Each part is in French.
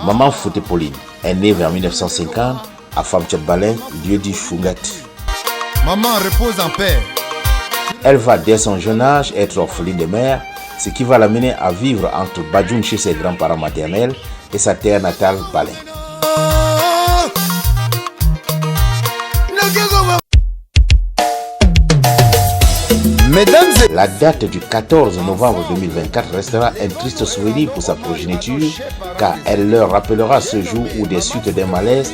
Maman Fouté Pauline est née vers 1950 à Famtchatbalin, lieu dit Chungat. Maman repose en paix. Elle va dès son jeune âge être orpheline de mère, ce qui va l'amener à vivre entre Badjoun chez ses grands-parents maternels et sa terre natale Balin. La date du 14 novembre 2024 restera un triste souvenir pour sa progéniture, car elle leur rappellera ce jour où, des suites d'un malaise,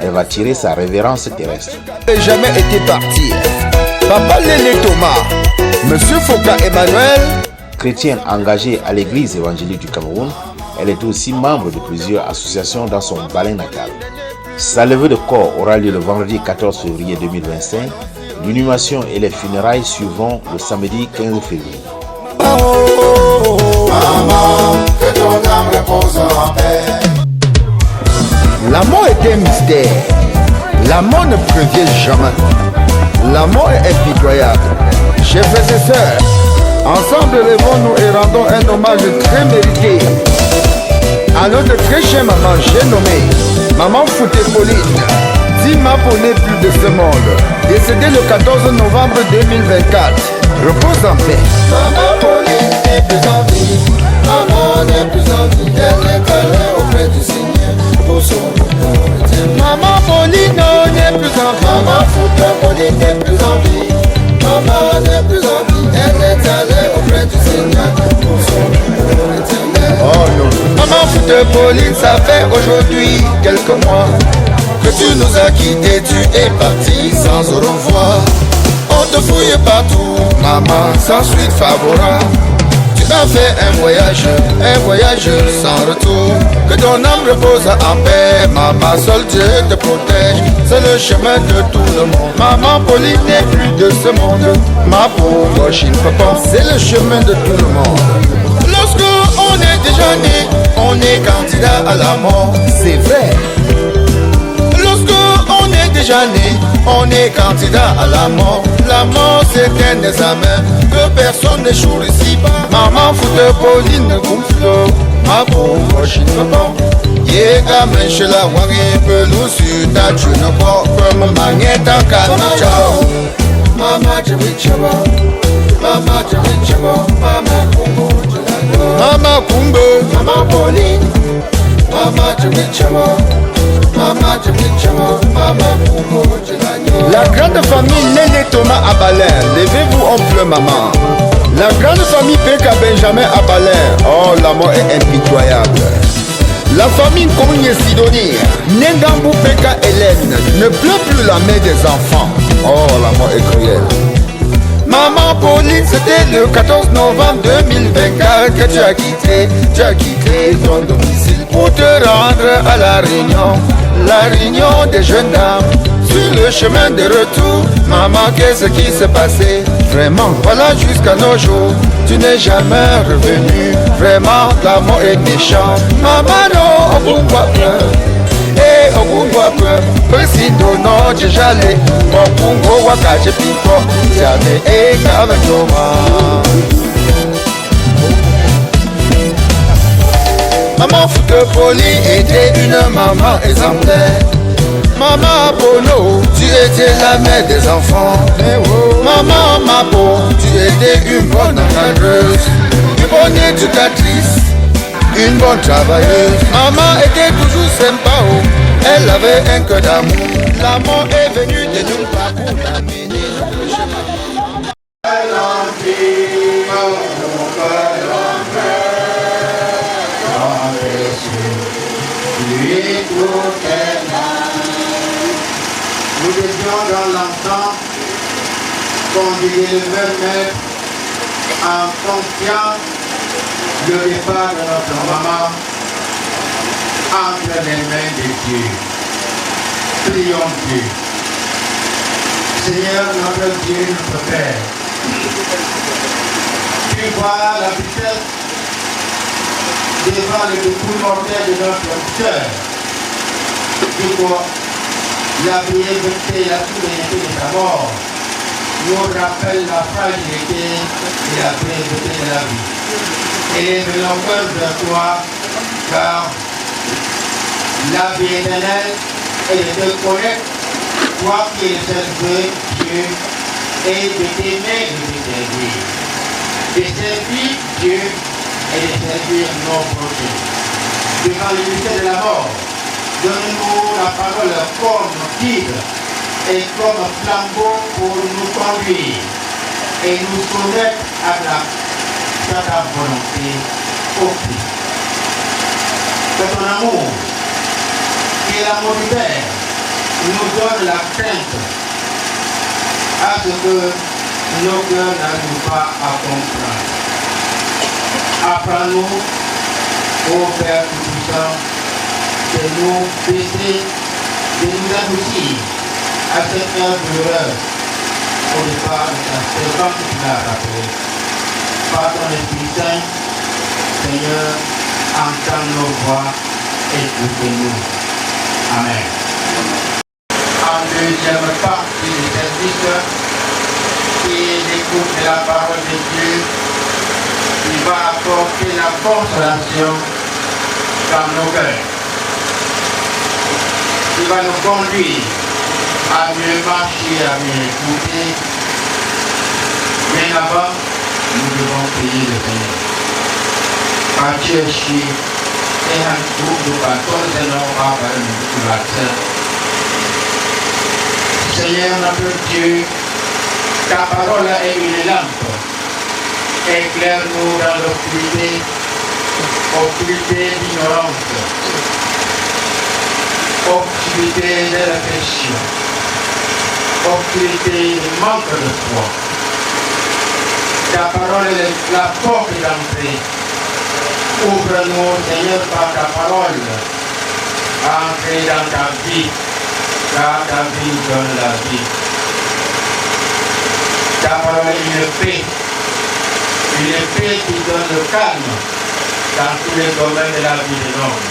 elle va tirer sa révérence terrestre. Jamais été parti. Papa Lélé Thomas, Monsieur Foka Emmanuel. Chrétienne engagée à l'église évangélique du Cameroun, elle est aussi membre de plusieurs associations dans son Balin natal. Sa levée de corps aura lieu le vendredi 14 février 2025. L'inhumation et les funérailles suivront le samedi 15 février. Maman, que ton âme repose en paix. La mort est un mystère. La mort ne prévient jamais. La mort est impitoyable. Chers frères et sœurs, ensemble levons-nous et rendons un hommage très mérité à notre très chère maman, j'ai nommé Maman Fouté Pauline, dit Mapo n'est plus de ce monde, décédée le 14 novembre 2024. Repose en paix. Maman Pauline n'est plus en vie, maman n'est plus en vie, elle est allée auprès du Seigneur pour son nom. Maman Pauline n'est plus en vie, maman Fouté Pauline n'est plus en vie, maman n'est plus en vie, elle est allée auprès du Seigneur pour son nom éternel. Oh non. Maman Fouté Pauline, ça fait aujourd'hui quelques mois que tu nous as quittés, tu es parti sans au revoir. On te fouille partout, maman, sans suite favorable. Tu as fait un voyage sans retour. Que ton âme repose en paix, maman, seul Dieu te protège. C'est le chemin de tout le monde. Maman Pauline n'est plus de ce monde. Ma pauvre chine papa, c'est le chemin de tout le monde. Lorsque on est déjà né, on est candidat à la mort. C'est vrai. Déjà né, on est candidat à la mort. La mort c'est un examen que personne n'échoue ici-bas. Maman Fouté Pauline gonfle, ma pauvre chine papa. Yega menche la wangi pelou sur ta tune pop. Maman est en candidat. Maman Javichaba, Maman Javichaba, Maman Kumbo, Maman Kumbo, Maman Pauline, Maman Javichaba. La grande famille Lélé Thomas à Balin, levez-vous en pleurs maman. La grande famille Peka Benjamin à Balin, oh la mort est impitoyable. La famille Kounye Sidonie, Nengambu Peka Hélène, ne pleure plus la mère des enfants, oh la mort est cruelle. Maman Pauline, c'était le 14 novembre 2024 que tu as quitté ton domicile pour te rendre à la réunion des jeunes dames. Sur le chemin de retour, maman, qu'est-ce qui s'est passé? Vraiment, voilà jusqu'à nos jours, tu n'es jamais revenu. Vraiment, la mort est méchante. Maman, non, on vous voit peur. Eh, on vous voit peur. Précido, non, j'ai jalé. Mon pungo, waka, j'ai pipo. Jamais, eh, kavanyoma. Maman Fouté Pauline était une maman exemplaire. Maman Apollo, tu étais la mère des enfants. Maman Mapo, tu étais une bonne encadreuse, une bonne éducatrice, une bonne travailleuse. Maman était toujours sympa, oh. Elle avait un cœur d'amour. L'amour est venu de nulle part pour l'amener dans le chemin. Nous devions dans l'ensemble conjuguer le même en confiant le départ de notre maman entre les mains de Dieu. Prions Dieu. Seigneur notre Dieu, notre Père, tu vois la vitesse devant le découp mortel de notre cœur. Tu vois la brièveté et la sobriété de ta mort nous rappelle la fragilité et la brièveté de la vie. Et venons vers toi, car la vie éternelle et de te connaître, toi qui es le seul Dieu, et de t'aimer et de te servir. De servir Dieu et de servir nos prochains. Devant le mystère de la mort, donne-nous la parole comme guide et comme flambeau pour nous conduire et nous soumettre à ta volonté au Christ. Que ton amour, qui est l'amour du Père, nous donne la crainte à ce que nos cœurs n'arrivent pas à comprendre. Apprends-nous, ô Père Tout-Puissant, de nous baisser, de nous adoucir à cette heure de l'horreur au départ de ta servante qui l'a rappelé. Par ton Esprit Saint, Seigneur, entends nos voix et écoute-nous. Amen. En deuxième partie du service, qui est l'écoute de la parole de Dieu, qui va apporter la consolation dans nos cœurs, qui va nous conduire à mieux marcher, à mieux écouter. Mais avant, nous devons prier le Seigneur. Pacheshi, et un groupe de pasteurs et non pas par une population. Seigneur notre Dieu, ta parole est une lampe. Éclaire-nous dans l'obscurité, obscurité d'ignorance, obscurité de réflexion, obscurité de manque de foi. Ta parole est la porte d'entrée. Ouvre-nous, Seigneur, par ta parole, à entrer dans ta vie, car ta vie nous donne la vie. Ta parole est une paix qui donne le calme dans tous les domaines de la vie de l'homme.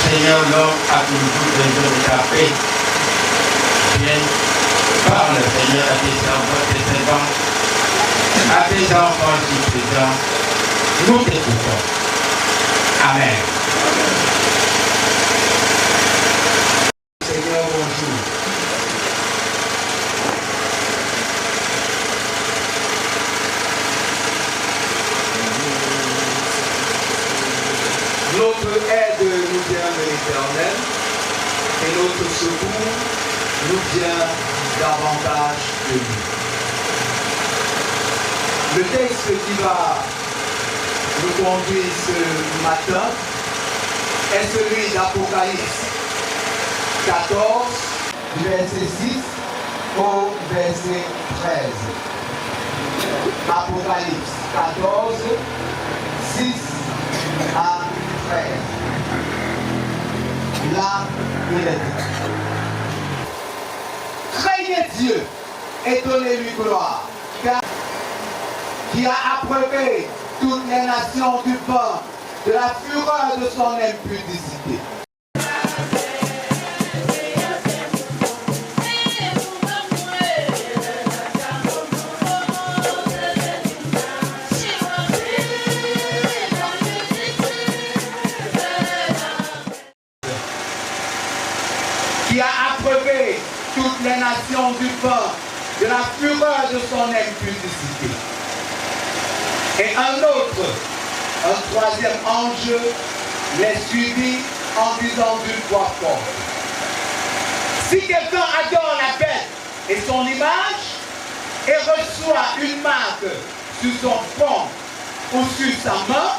Seigneur, l'homme a toujours besoin de ta paix. Viens, parle, Seigneur, à tes enfants, tes servants, à tes enfants ici présents. Nous t'écoutons. Amen. Seigneur, bonjour. Notre aide nous vient de l'Éternel et notre secours nous vient davantage de lui. Le texte qui va nous conduire ce matin est celui d'Apocalypse 14, verset 6 au verset 13. Apocalypse 14, 6 à 13. Là, il est dit. Craignez Dieu et donnez-lui gloire, car qui a approuvé toutes les nations du vent de la fureur de son impudicité. Qui a approuvé toutes les nations du vent de la fureur de son impudicité. Et un troisième ange les suivit en disant d'une voix forte. Si quelqu'un adore la bête et son image et reçoit une marque sur son front ou sur sa main,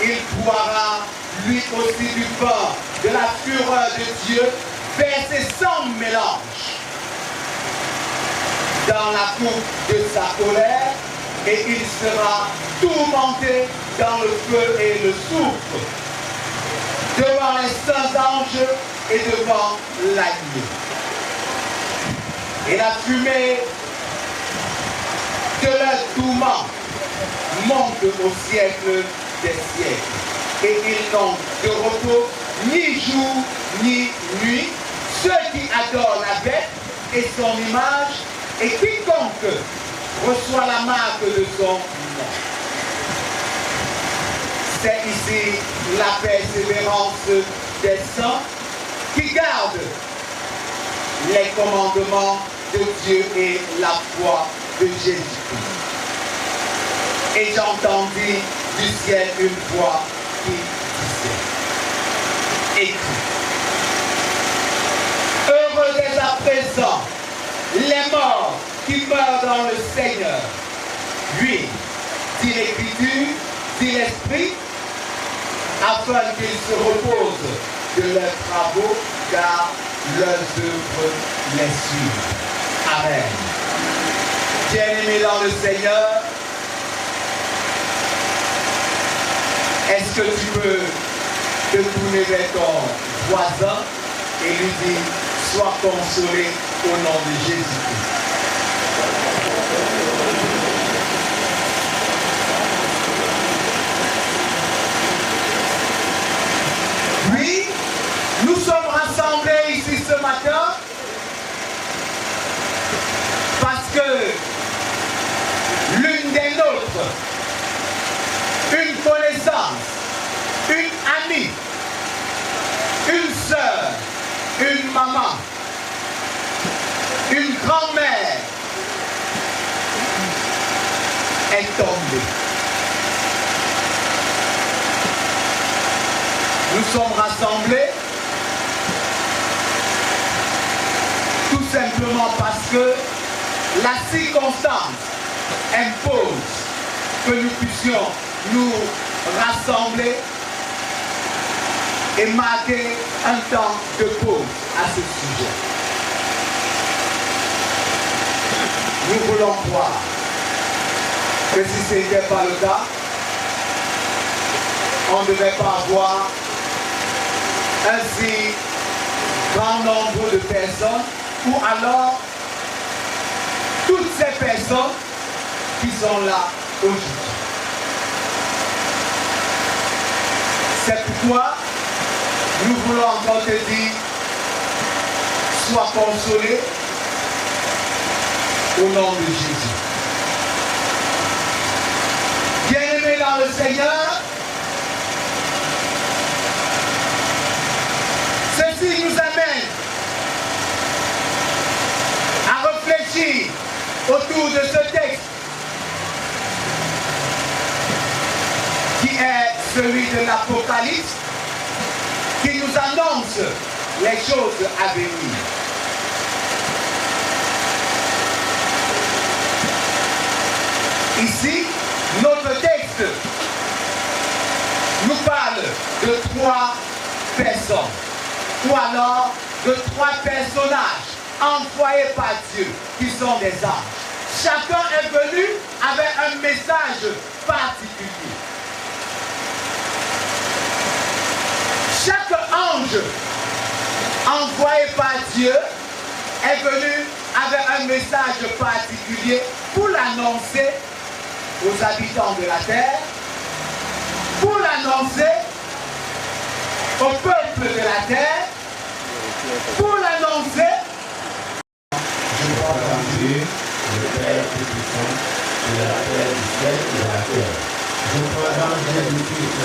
il boira lui aussi du vin de la fureur de Dieu versé sans mélange dans la coupe de sa colère, et il sera tourmenté dans le feu et le soufre, devant les saints anges et devant l'agneau. Et la fumée de leur tourment monte au siècle des siècles. Et ils n'ont de repos ni jour ni nuit, ceux qui adorent la bête et son image, et quiconque reçoit la marque de son nom. C'est ici la persévérance des saints qui gardent les commandements de Dieu et la foi de Jésus-Christ. Et j'entendis du ciel une voix qui disait, écrit, heureux dès à présent les morts qui meurent dans le Seigneur. Oui, dit l'Écriture, dit l'Esprit, afin qu'ils se reposent de leurs travaux, car leurs œuvres les suivent. Amen. Bien-aimés dans le Seigneur, est-ce que tu peux te tourner vers ton voisin et lui dire, sois consolé au nom de Jésus-Christ. Oui, nous sommes rassemblés ici ce matin parce que l'une des nôtres, une connaissance, une amie, une sœur, une maman, une grand-mère est tombée. Nous sommes rassemblés tout simplement parce que la circonstance impose que nous puissions nous rassembler et marquer un temps de pause à ce sujet. Nous voulons croire que si ce n'était pas le cas, on ne devait pas avoir un si grand nombre de personnes, ou alors toutes ces personnes qui sont là aujourd'hui. C'est pourquoi nous voulons encore te dire, sois consolé au nom de Jésus. Bien-aimés dans le Seigneur, ceci nous amène à réfléchir autour de ce texte qui est celui de l'Apocalypse, qui nous annonce les choses à venir. Ici, notre texte nous parle de 3 personnes, ou alors de 3 personnages envoyés par Dieu, qui sont des anges. Chacun est venu avec un message particulier. Chaque ange envoyé par Dieu est venu avec un message particulier pour l'annoncer aux habitants de la terre, pour l'annoncer au peuple de la terre, pour l'annoncer. Je crois en Dieu, le Père Tout-Puissant, de la terre, du ciel et de la terre. Je crois dans Jésus-Christ,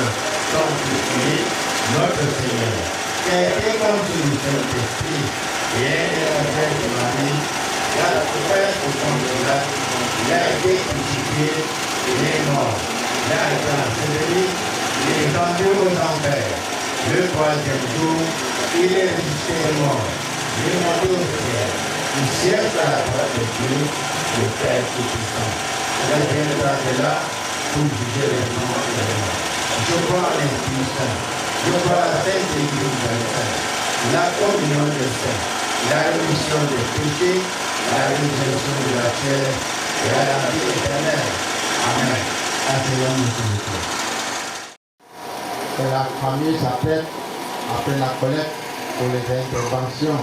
son Fils, notre Seigneur, qui a été conçu du Saint-Esprit et est né de Marie, il a souffert pour son visage, il a été crucifié, il est mort, il a été enseveli, il est descendu aux enfers. Le 3e jour, il est ressuscité des morts, il est monté au ciel, il siège à la droite de Dieu, le Père Tout-Puissant. Il viendra de là pour juger les morts et les morts. Je crois en l'Esprit Saint. Je crois à la Sainte Église universelle, la communion des saints, la rémission des péchés, la résurrection de la chair et à la vie éternelle. Amen. Asseyons-nous s'il vous plaît. Et la famille s'appelle après la collecte pour les interventions.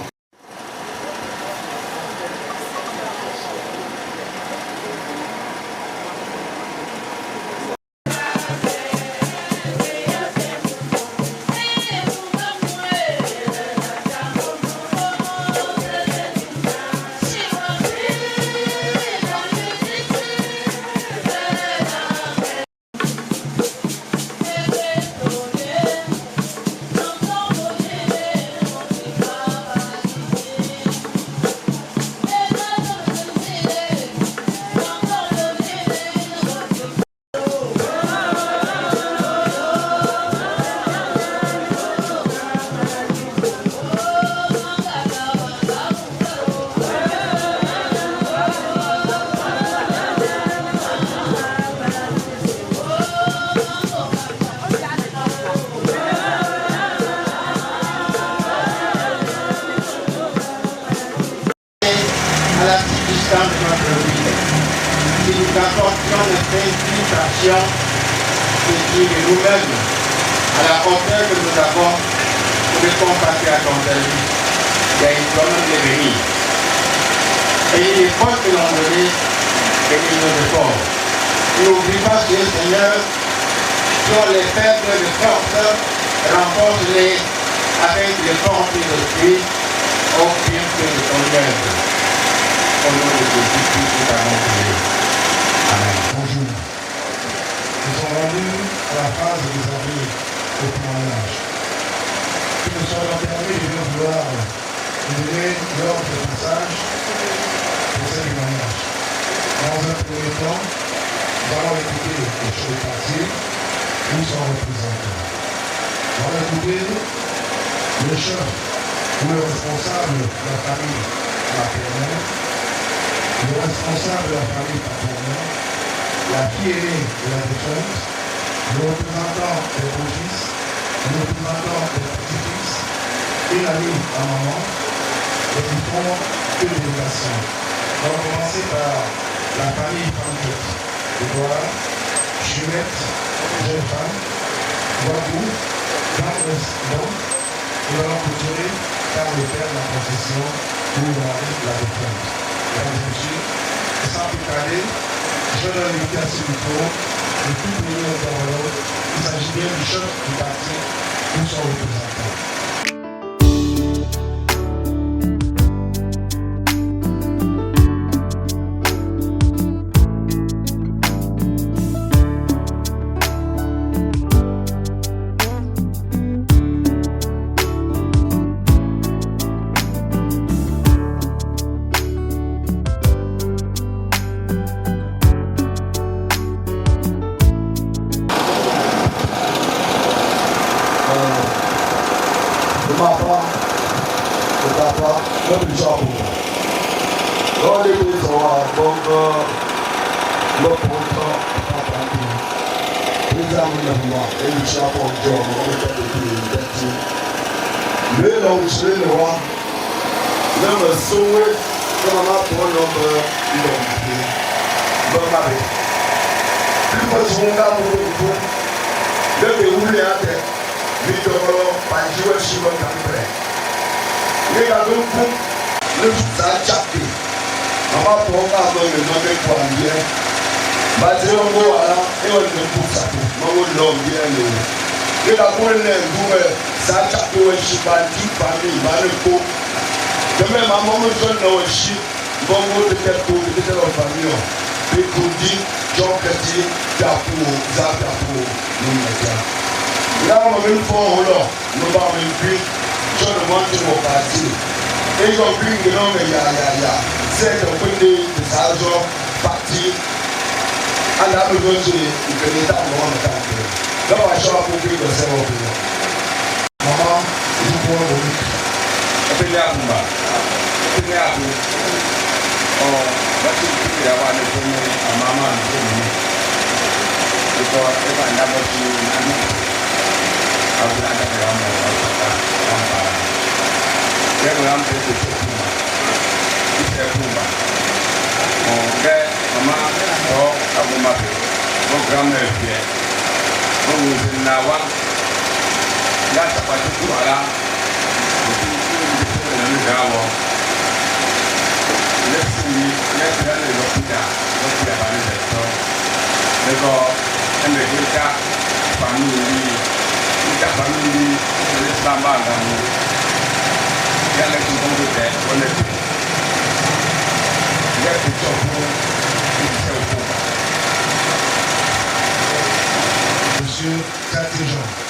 Oh, mission de dire de nous-mêmes à la hauteur que nous avons pour les compatriotes en service. Il y a une promesse de venir. Et il est fort que l'on donne et il nous répond. N'oublie pas que Seigneur, sur les faibles de force, renforce-les avec les forces de l'esprit au pire que de ton œuvre. Au nom de Jésus-Christ, nous avons prié. Amen. Bonjour. Nous sommes rendus à la phase des avis au témoignage. Que nous soyons permis de vouloir donner l'ordre de passage pour ces témoignages. Dans un premier temps, nous allons écouter les choses passées où sont représentés. Nous allons écouter le chef ou le responsable de la famille maternelle, le responsable de la famille paternelle, la fille aînée de la défunte, le représentant des beaux-fils, le représentant des petits-fils, et l'ami à maman, et qui font que des délégations. On va commencer par la famille Franquette, Edouard, Juliette, jeune femme, Boisou, donc, nous allons clôturer par le père de la procession où on arrive la défunte. Mesdames et messieurs, sans plus tarder, je donne l'invitation du micro de tout pays intervenant. Il s'agit bien du chef du parti ou son représentant. Monsieur Catéjean.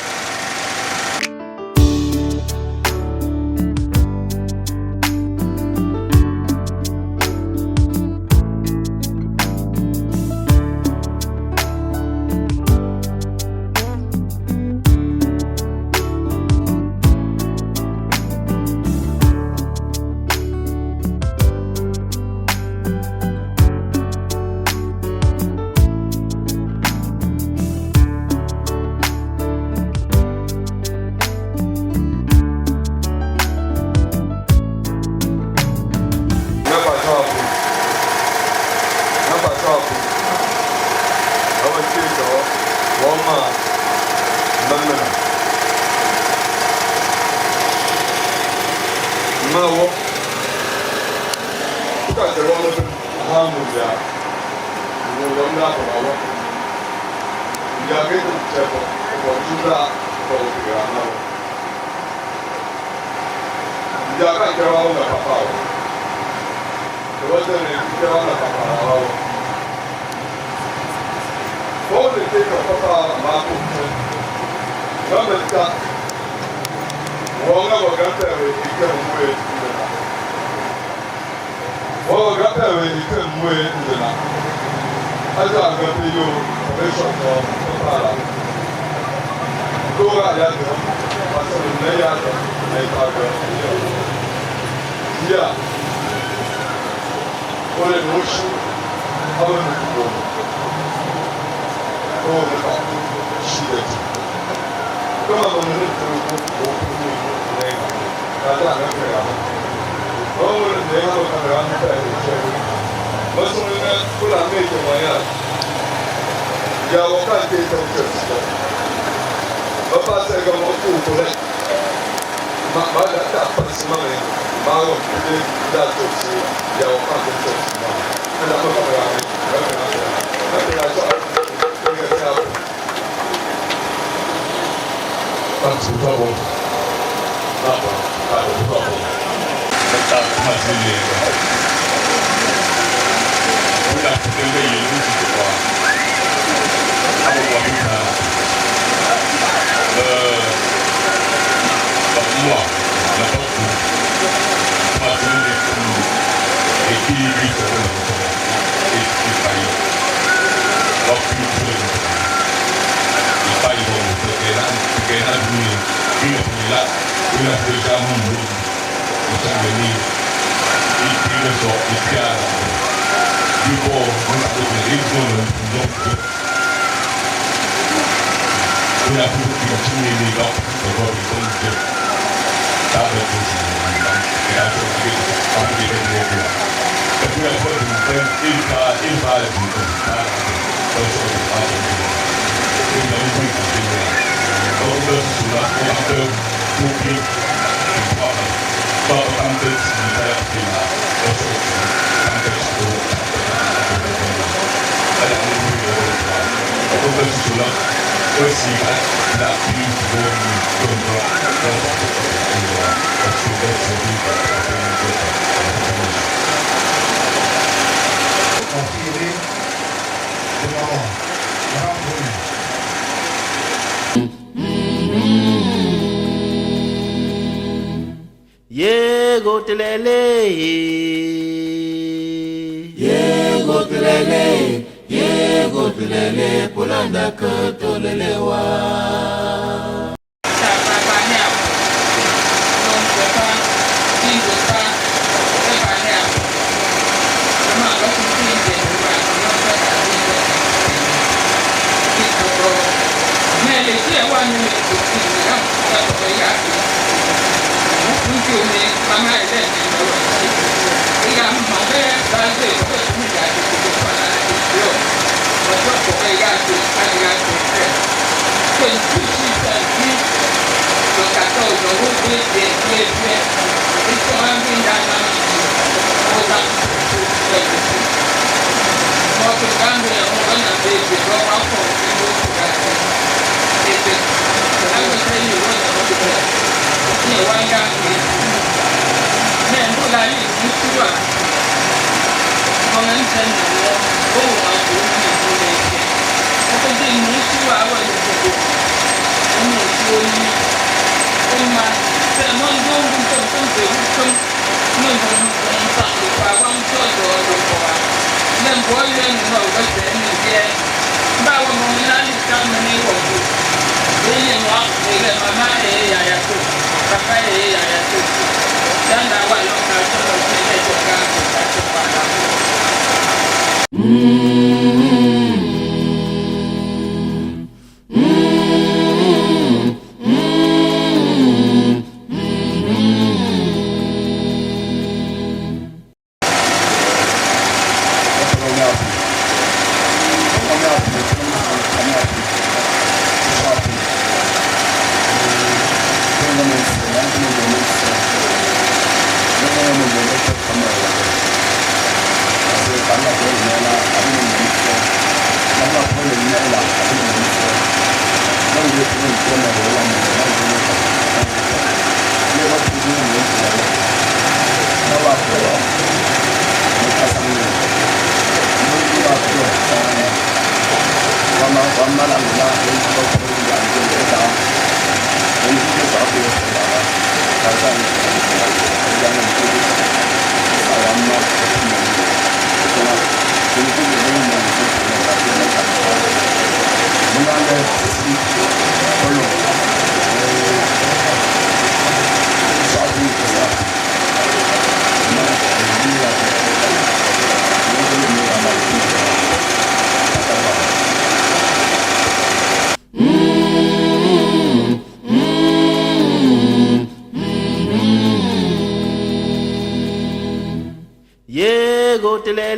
Yego telele,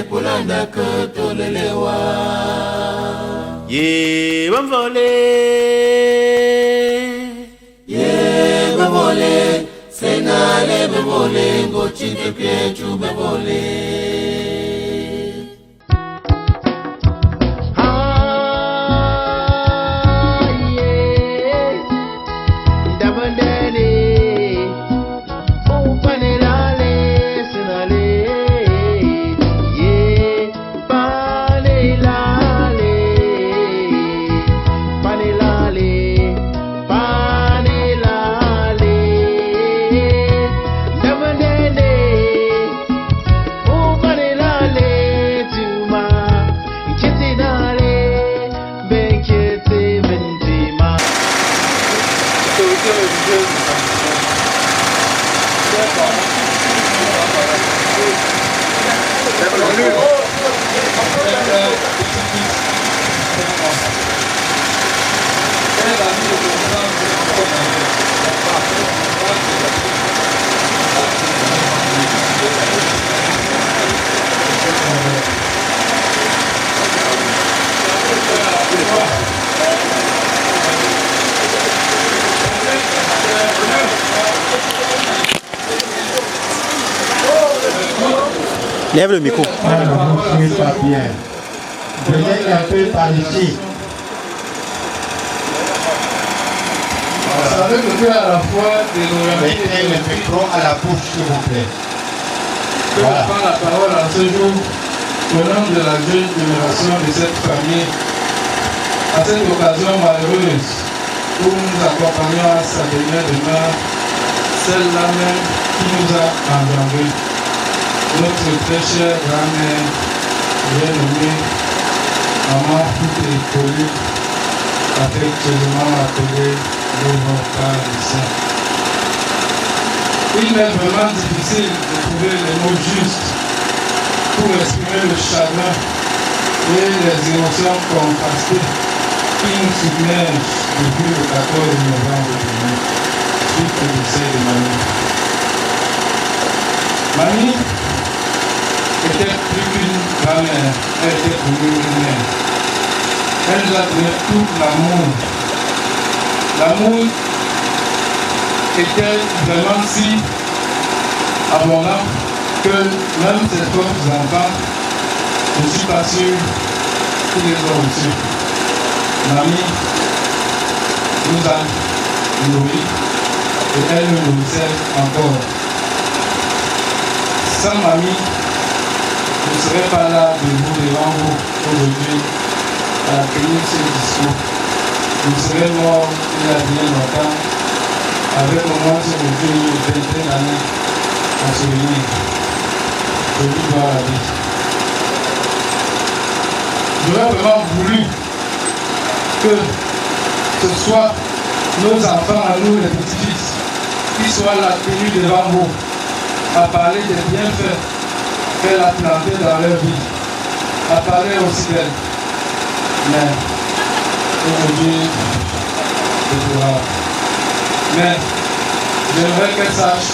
polanda kotolelewa. Ye bamvole, senale bevole, gochinte piechu bevole. Lève le micro. Venez un peu par ici. Vous savez que Dieu à la fois de nos Mettez le micro à la bouche, s'il vous plaît. Je prends la parole en ce jour au nom de la jeune génération de cette famille. À cette occasion malheureuse où nous accompagnons à sa dernière demeure, celle-là même qui nous a engendrés. Notre très chère grand-mère, bien nommée Maman Fouté Colline, affectueusement appelée Léventard du Saint. Il m'est vraiment difficile de trouver les mots justes pour exprimer le chagrin et les émotions contrastées qui nous submergent depuis le 14 novembre dernier, suite au décès de Mamie. Mamie était plus qu'une grand-mère, elle était pour nous une mère. Elle nous a donné tout l'amour. L'amour était vraiment si abondant que même ses propres enfants, je ne suis pas sûr qu'ils les ont reçus. Mamie nous a nourris et elle nous nourrissait encore. Sans Mamie, je ne serais pas là debout devant vous aujourd'hui à tenir ce discours. Je serais mort il y a bien longtemps, avec au moins aujourd'hui une vingtaine d'années à souvenir. Je lui dois la vie. J'aurais vraiment voulu que ce soit nos enfants, à nous les petits-fils, qui soient là tenus devant vous, à parler des bienfaits qu'elle a plantés dans leur vie, à parler aussi d'elle. Mais aujourd'hui, c'est plus rare. Mais j'aimerais qu'elle sache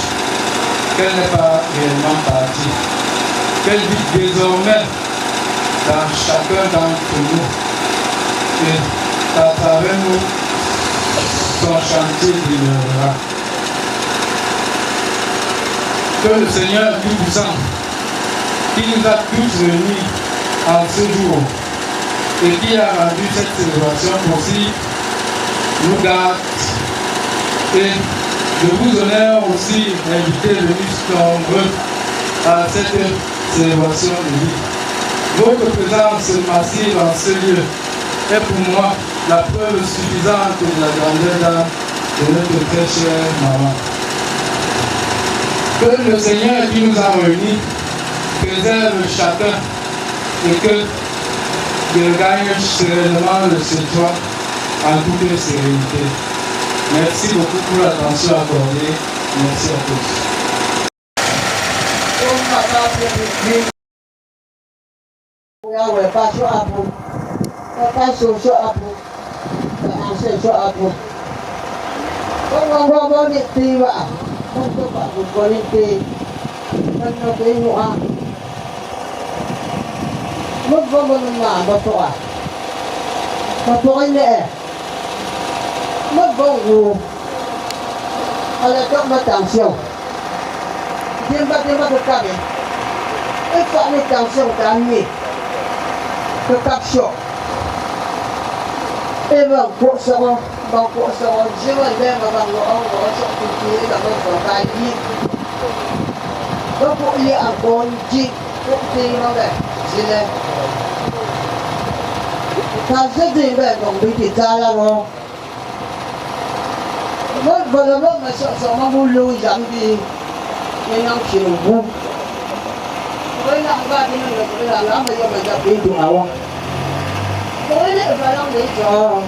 qu'elle n'est pas réellement partie, qu'elle vit désormais dans chacun d'entre nous et qu'à travers nous, son chantier demeurera. Que le Seigneur Tout-Puissant, qui nous a tous réunis en ce jour et qui a rendu cette célébration possible, nous garde. Et je vous honore aussi d'inviter le ministre nombreux à cette célébration de vie. Votre présence massive en ce lieu est pour moi la preuve suffisante de la grandeur d'âme de notre très chère maman. Que le Seigneur qui nous a réunis préserve chacun et que je gagne sereinement le séjour en toute sérénité. Merci beaucoup pour l'attention accordée. Merci à tous. Ngomong-ngomong ni tiwa. Untuk Pak Bukoliti. Menurut ini ah. Ngomong betul ah. Betul ini ngomong. Kalau kau macam siapa? Dia berkata, "Efak ni macam kami." Tetap syok. Bang kuasa jiwa dia memang orang sok tinggi tak berkaji. Kau boleh akon jik, kau tinggal deh, sila. Kalau dia kau beri jalan lo. Kalau masuk sama mulu jambi, yang kirubu. Kau nak buat ini nak lama dia macam pintu awak. Kau ni barang ni jauh.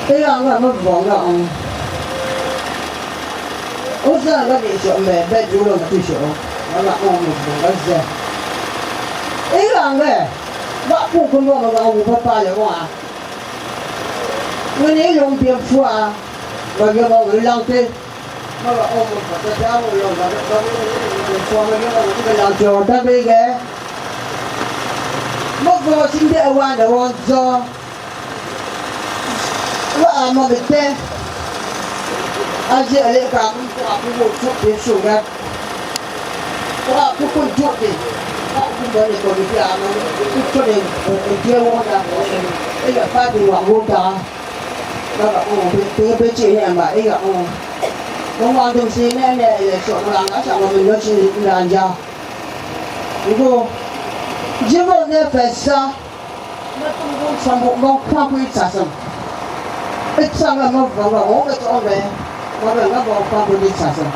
Thế là nó vòng là ông ôi ra nó bị sợ mẹ bé chú rồi tôi sợ nó là ông một vòng đó ra ý là nghe bác phụ không có mà ông phải pa vậy mà người ấy dùng tiền phua và giờ mọi người làm thế nó là ông một cái cháu một lần là nó tiền phua mà cái làm trò ta bây giờ mất vô xin để qua để qua cho wah mau betul, aje alek kamu aku bujuk besok kan, aku pun juk deh, aku boleh kau dia aman, itu dia orang dah, ia pada orang dah, kalau dia becik ni ambak, ia orang tu sini ni seorang asal orang sini belanja, itu, jemput ni pesa, macam tu sambut mau kamu itsasam. Ít sang là một vòng cái chỗ về mà nó vào qua bên xa xa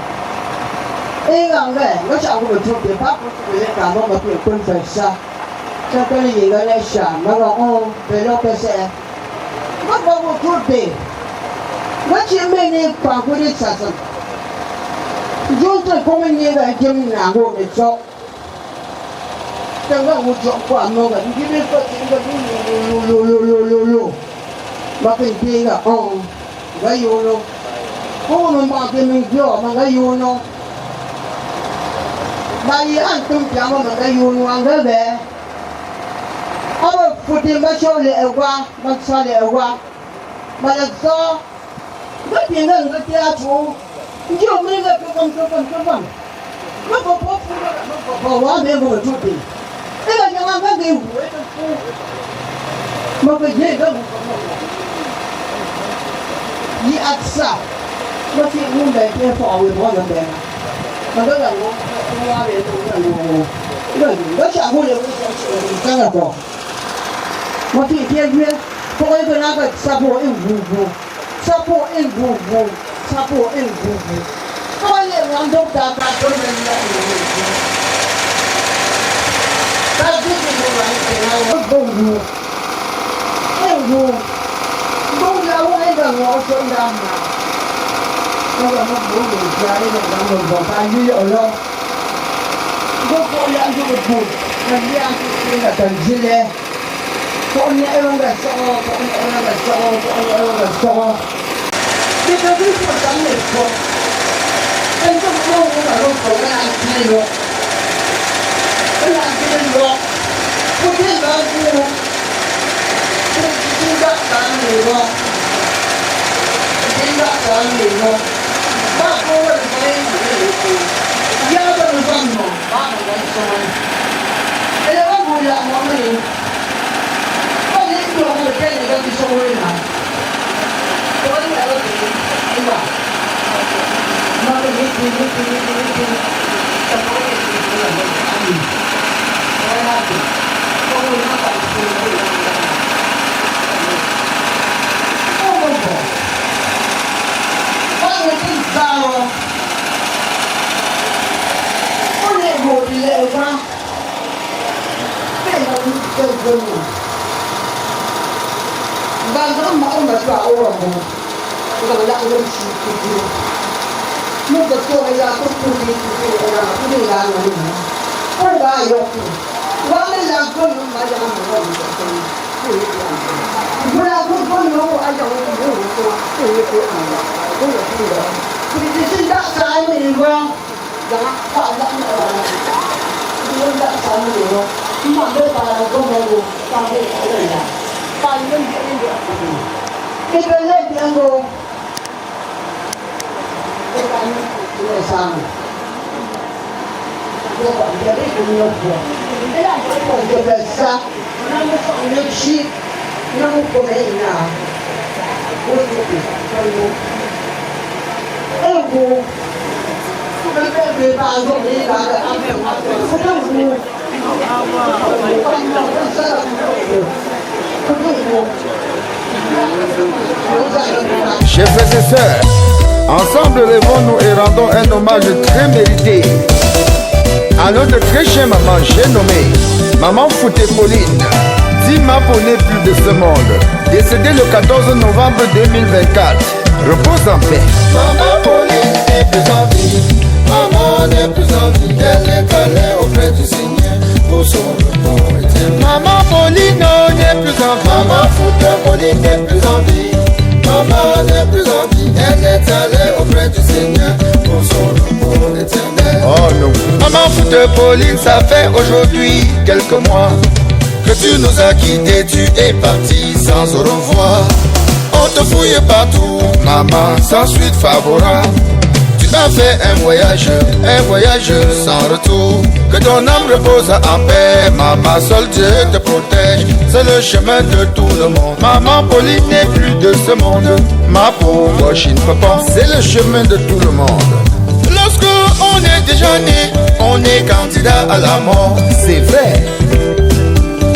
ý rằng về nó chọn một chút để pháp về cả một cái quân phải xa cho cái gì cái này sản nó là về lo cái xe nó vào một chút để nó chỉ mình đi qua bên xa xa chúng tôi có mình như vậy chim nào ngồi để cho chẳng có một chỗ quả mà cái gì có chuyện cái lu mà cái gì cả cái yêu nó không mà cái mình chưa mà cái yêu nó mà gì ăn tôm chả mà cái yêu nó ăn cái gì phụ tiền mà cho lệ qua mà sao lệ qua mà là sao cái tiền đó cái tiền chú chưa mấy cái con nó có bố phụ nó có quá mấy một chút tiền cái là những ăn cái gì mà cái gì đó đi ăn sa, nó chỉ muốn để cái phò người bỏ được mà đó là nó qua để tụi nó chả mua được cái là bỏ, mà thì thiên nhiên, coi cái nào cái sa bộ in vu, coi như làm đâu ta cho nên là ta biết cái này nó bông vu bông lâu hay là ngõ chỗ đam mà nó là nó bố để trái là nó một vòng tay như vậy lo có cô lại cho một bụi là đi ăn cái là cần gì đấy con nhẹ luôn là so cái thứ của tấm này không anh không lâu mà không có cái ăn gì nữa cái ăn gì nữa có biết bao nhiêu chính đã tan người rồi bác cô là cái giá cho nó văn mà bác là cái rồi bây giờ bác ngồi lại mọi người bác những người mà cái này cái sâu lên hả có những cái gì anh bảo mà cái gì trong cái gì là mình ăn gì cái nào thì có người nó phải sao có lệ một thì lệ qua cái là cái dân và nó mẫu mà cả ô là một cái là dân chỉ một cái chỗ này là tốt thì là cái là người không bao giờ quá là con mà làm một cái là con nó ai chẳng Chers frères et sœurs, ensemble levons-nous et rendons un hommage très mérité à notre très chère maman, j'ai nommé Maman Fouté Pauline, dit Mapo n'est plus de ce monde, décédée le 14 novembre 2024. Repose en paix. Maman Pauline n'est plus en vie, maman n'est plus en vie, elle est allée auprès du Seigneur pour son repos éternel. Maman Pauline n'est plus en vie, maman Fouté Pauline n'est plus en vie, maman n'est plus en vie, elle est allée auprès du Seigneur pour son repos éternel. Oh non. Maman Fouté Pauline, ça fait aujourd'hui quelques mois que tu nous as quittés, tu es parti sans au revoir. On te fouille partout, maman, sans suite favorable. Tu as fait un voyage sans retour. Que ton âme repose en paix, maman, seul Dieu te protège. C'est le chemin de tout le monde. Maman Pauline n'est plus de ce monde. Ma pauvre chine papa, c'est le chemin de tout le monde. Lorsque on est déjà né, on est candidat à la mort. C'est vrai.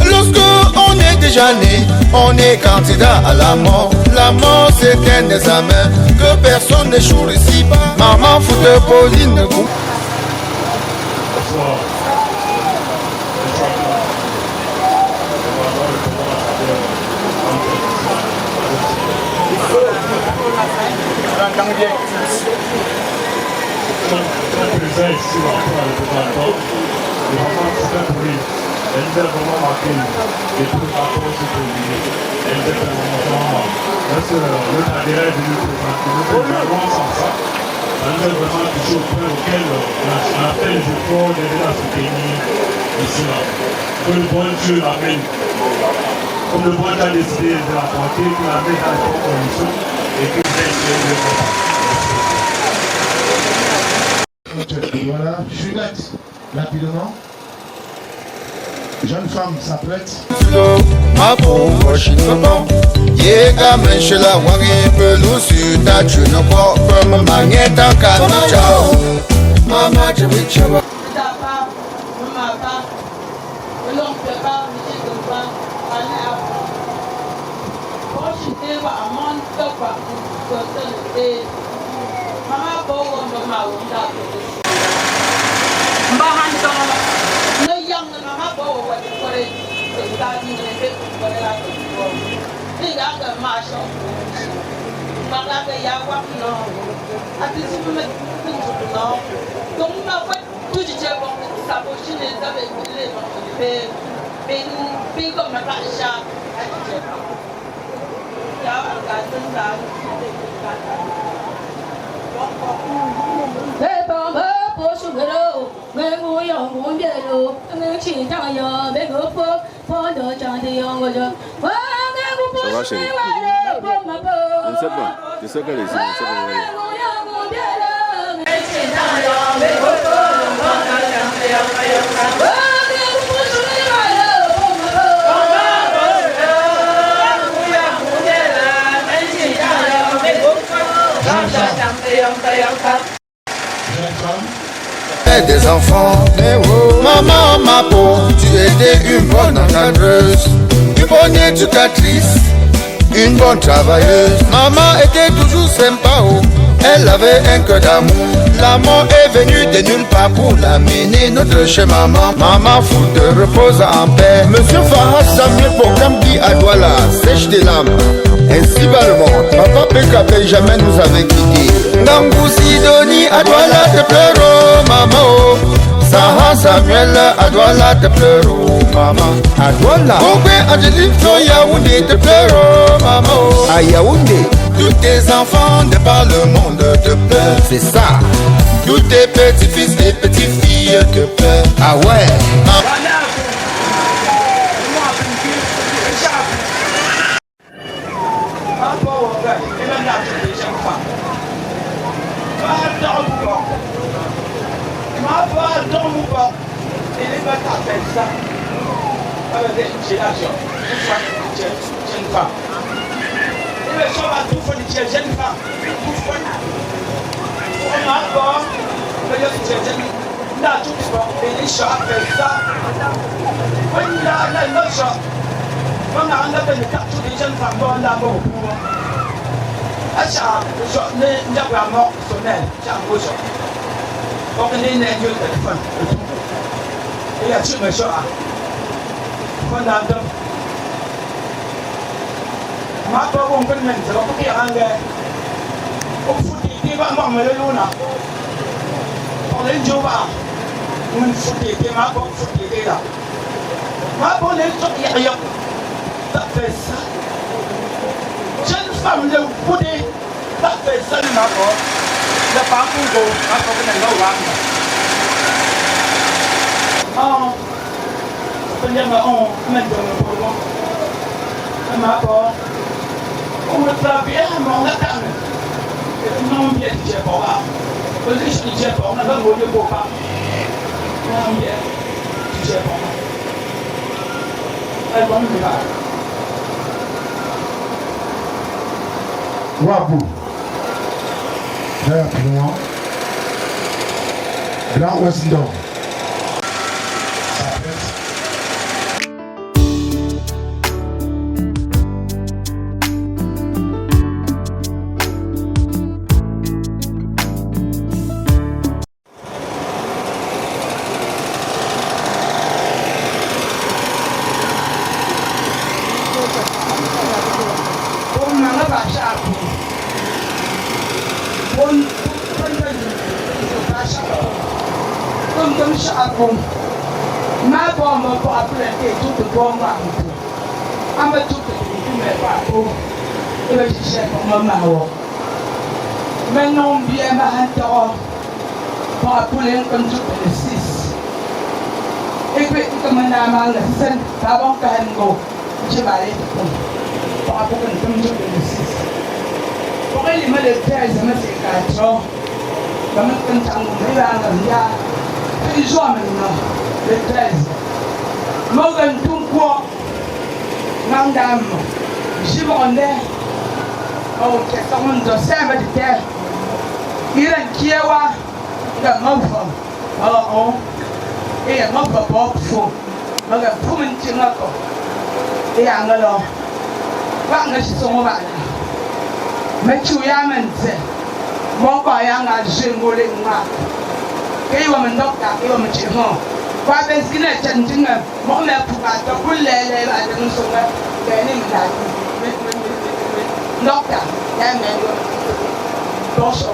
Lorsque on est déjà né, on est candidat à la mort. La mort c'est un examen que personne n'échoue ici. Maman Fouté Pauline. Présent ici dans le représentant, le maman Fouté Pauline, elle nous a vraiment marqué et tout le rapport s'est publié. Elle nous a vraiment maman. Parce que le cadre est venu présenter, nous sommes vraiment sans ça. Elle nous a vraiment touché au point auquel on a fait les efforts d'aider à soutenir ici là. Que le bon Dieu l'amène. Comme le bon Dieu a décidé de l'apporter, qu'il l'amène dans les bonnes conditions et que vous ayez le papa. Voilà, Juliette, rapidement. Jeune femme s'apprête. Ma pauvre chine papa, yega menche la wangi pelu sur ta tu ne crois pas maman est en cas. Ciao, maman je vais ciao. Ça va chérie? On sait pas. Je sais qu'elle est ici, on sait pas. Des enfants, maman, ma peau, tu étais une bonne encadreuse, une bonne éducatrice, une bonne travailleuse. Maman était toujours sympa, oh. Elle avait un cœur d'amour. L'amour est venu de nulle part pour l'amener notre chez maman. Maman Fouté repose en paix. Monsieur Farah Samuel Pokambi à Douala sèche des larmes. Ainsi va le monde. Papa PKP jamais nous avait quittés. Ngangou Sidoni à Douala te pleure, oh, maman, oh. Saha Samuel à Douala te pleure, oh, maman. À Douala. Ogbe Angélique Yaoundé te pleure, oh, maman, oh. À Yaoundé. tous tes enfants de par le monde te pleurent. C'est ça. Tous tes petits-fils et petites-filles te pleurent. Ah ouais. Wabu, frère Noir, Grand Ouest Nord. Maintenant, bien, ma pour appeler un comme tout le 6. Et puis, comme un amant, c'est avant qu'elle go, je vais aller pour appeler un comme tout le 6. Pour elle, il m'a dit, c'est ma 4 ans. Comme un temps, il y a plus jours maintenant, le 13. Morgan Tunquo, Mandam, Jimonde, oh, qu'est-ce qu'on doit servir de terre. Il a qui est là, il a mon femme, oh, et il a mon papa, fou, il a pour une tinaco, et un alors, pas de son mal. Mais tu y as menté, mon père a gémolé moi, et il va me docteur, il va me dire, pas de ce qu'il est changing, mon mère pour pas te rouler les balles de son mère, gagner une date, docteur, il y a un Bonsoir,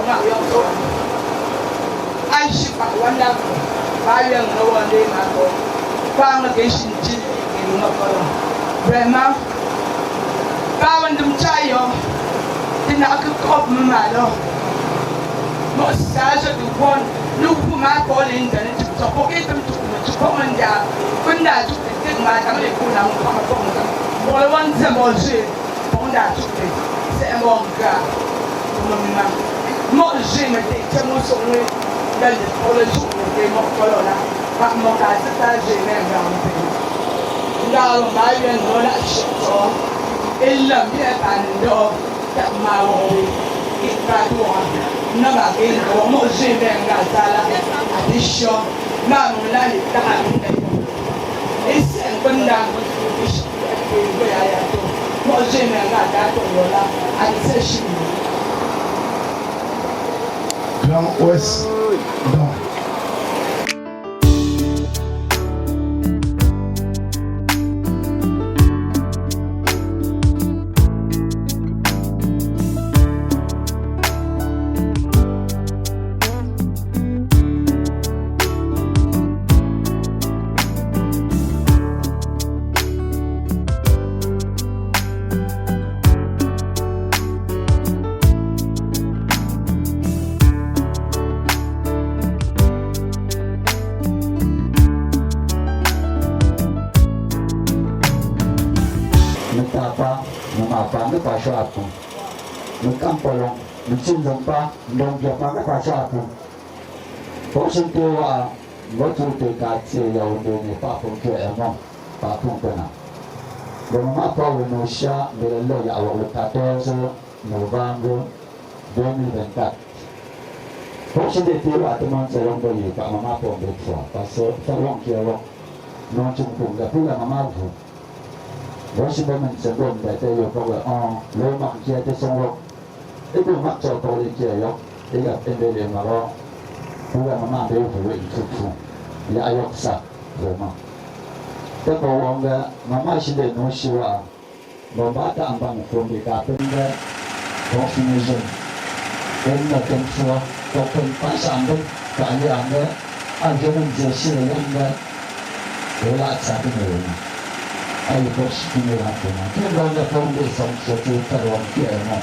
I ship at one level. I am no one day, my boy. Congregation in Mapolo. Brema, Bowen them Chayo, did not cook my law. Most stars of the one, look for my ball in the to forget them to come and down. When I took the thing, my family put down from them. All one symbol, found out to the same old girl. Moi j'ai me dit que mon sommet pour le jour de mon colonna, par mon cas, c'est j'ai même dans le pays. Dans le bail, on a chito, et le bien tando, ma roue, et pas toi. Non, ma gueule, moi j'ai même la salle à des choses, ma mon là est dans et c'est un bon dame, moi j'ai même la date là, à ces chiens. Grand Ouest Nord. le campolon, le tindompa, donc il n'y a pas de quoi. Pour ce que votre quartier, il y a pas pour que non, pas pour que non. Le moment pour le Nocha, le 14 novembre 2024. Pour ce que tu as demandé, c'est l'envoyer par maman pour deux fois, parce que c'est long qui est long. Non, tu peux pas pour la maman vous. Voici le même seconde, il y a pour le marque qui a été son lot. Et puis, marque sur pour les qui est là, il a fait des marrons. Pour la maman de vous, il faut tout. Il y a ça, vraiment. D'abord, on va, maman, je l'ai non, je suis là. Bon, bah, t'as un bon fond de capin, bon, fini jeune. Et nous, comme ça, pour qu'on passe en deux, quand il y a un deux, un jeune, je suis le même, et là, ça peut me il faut finir rapidement. Tout le monde a fondé son château volontairement.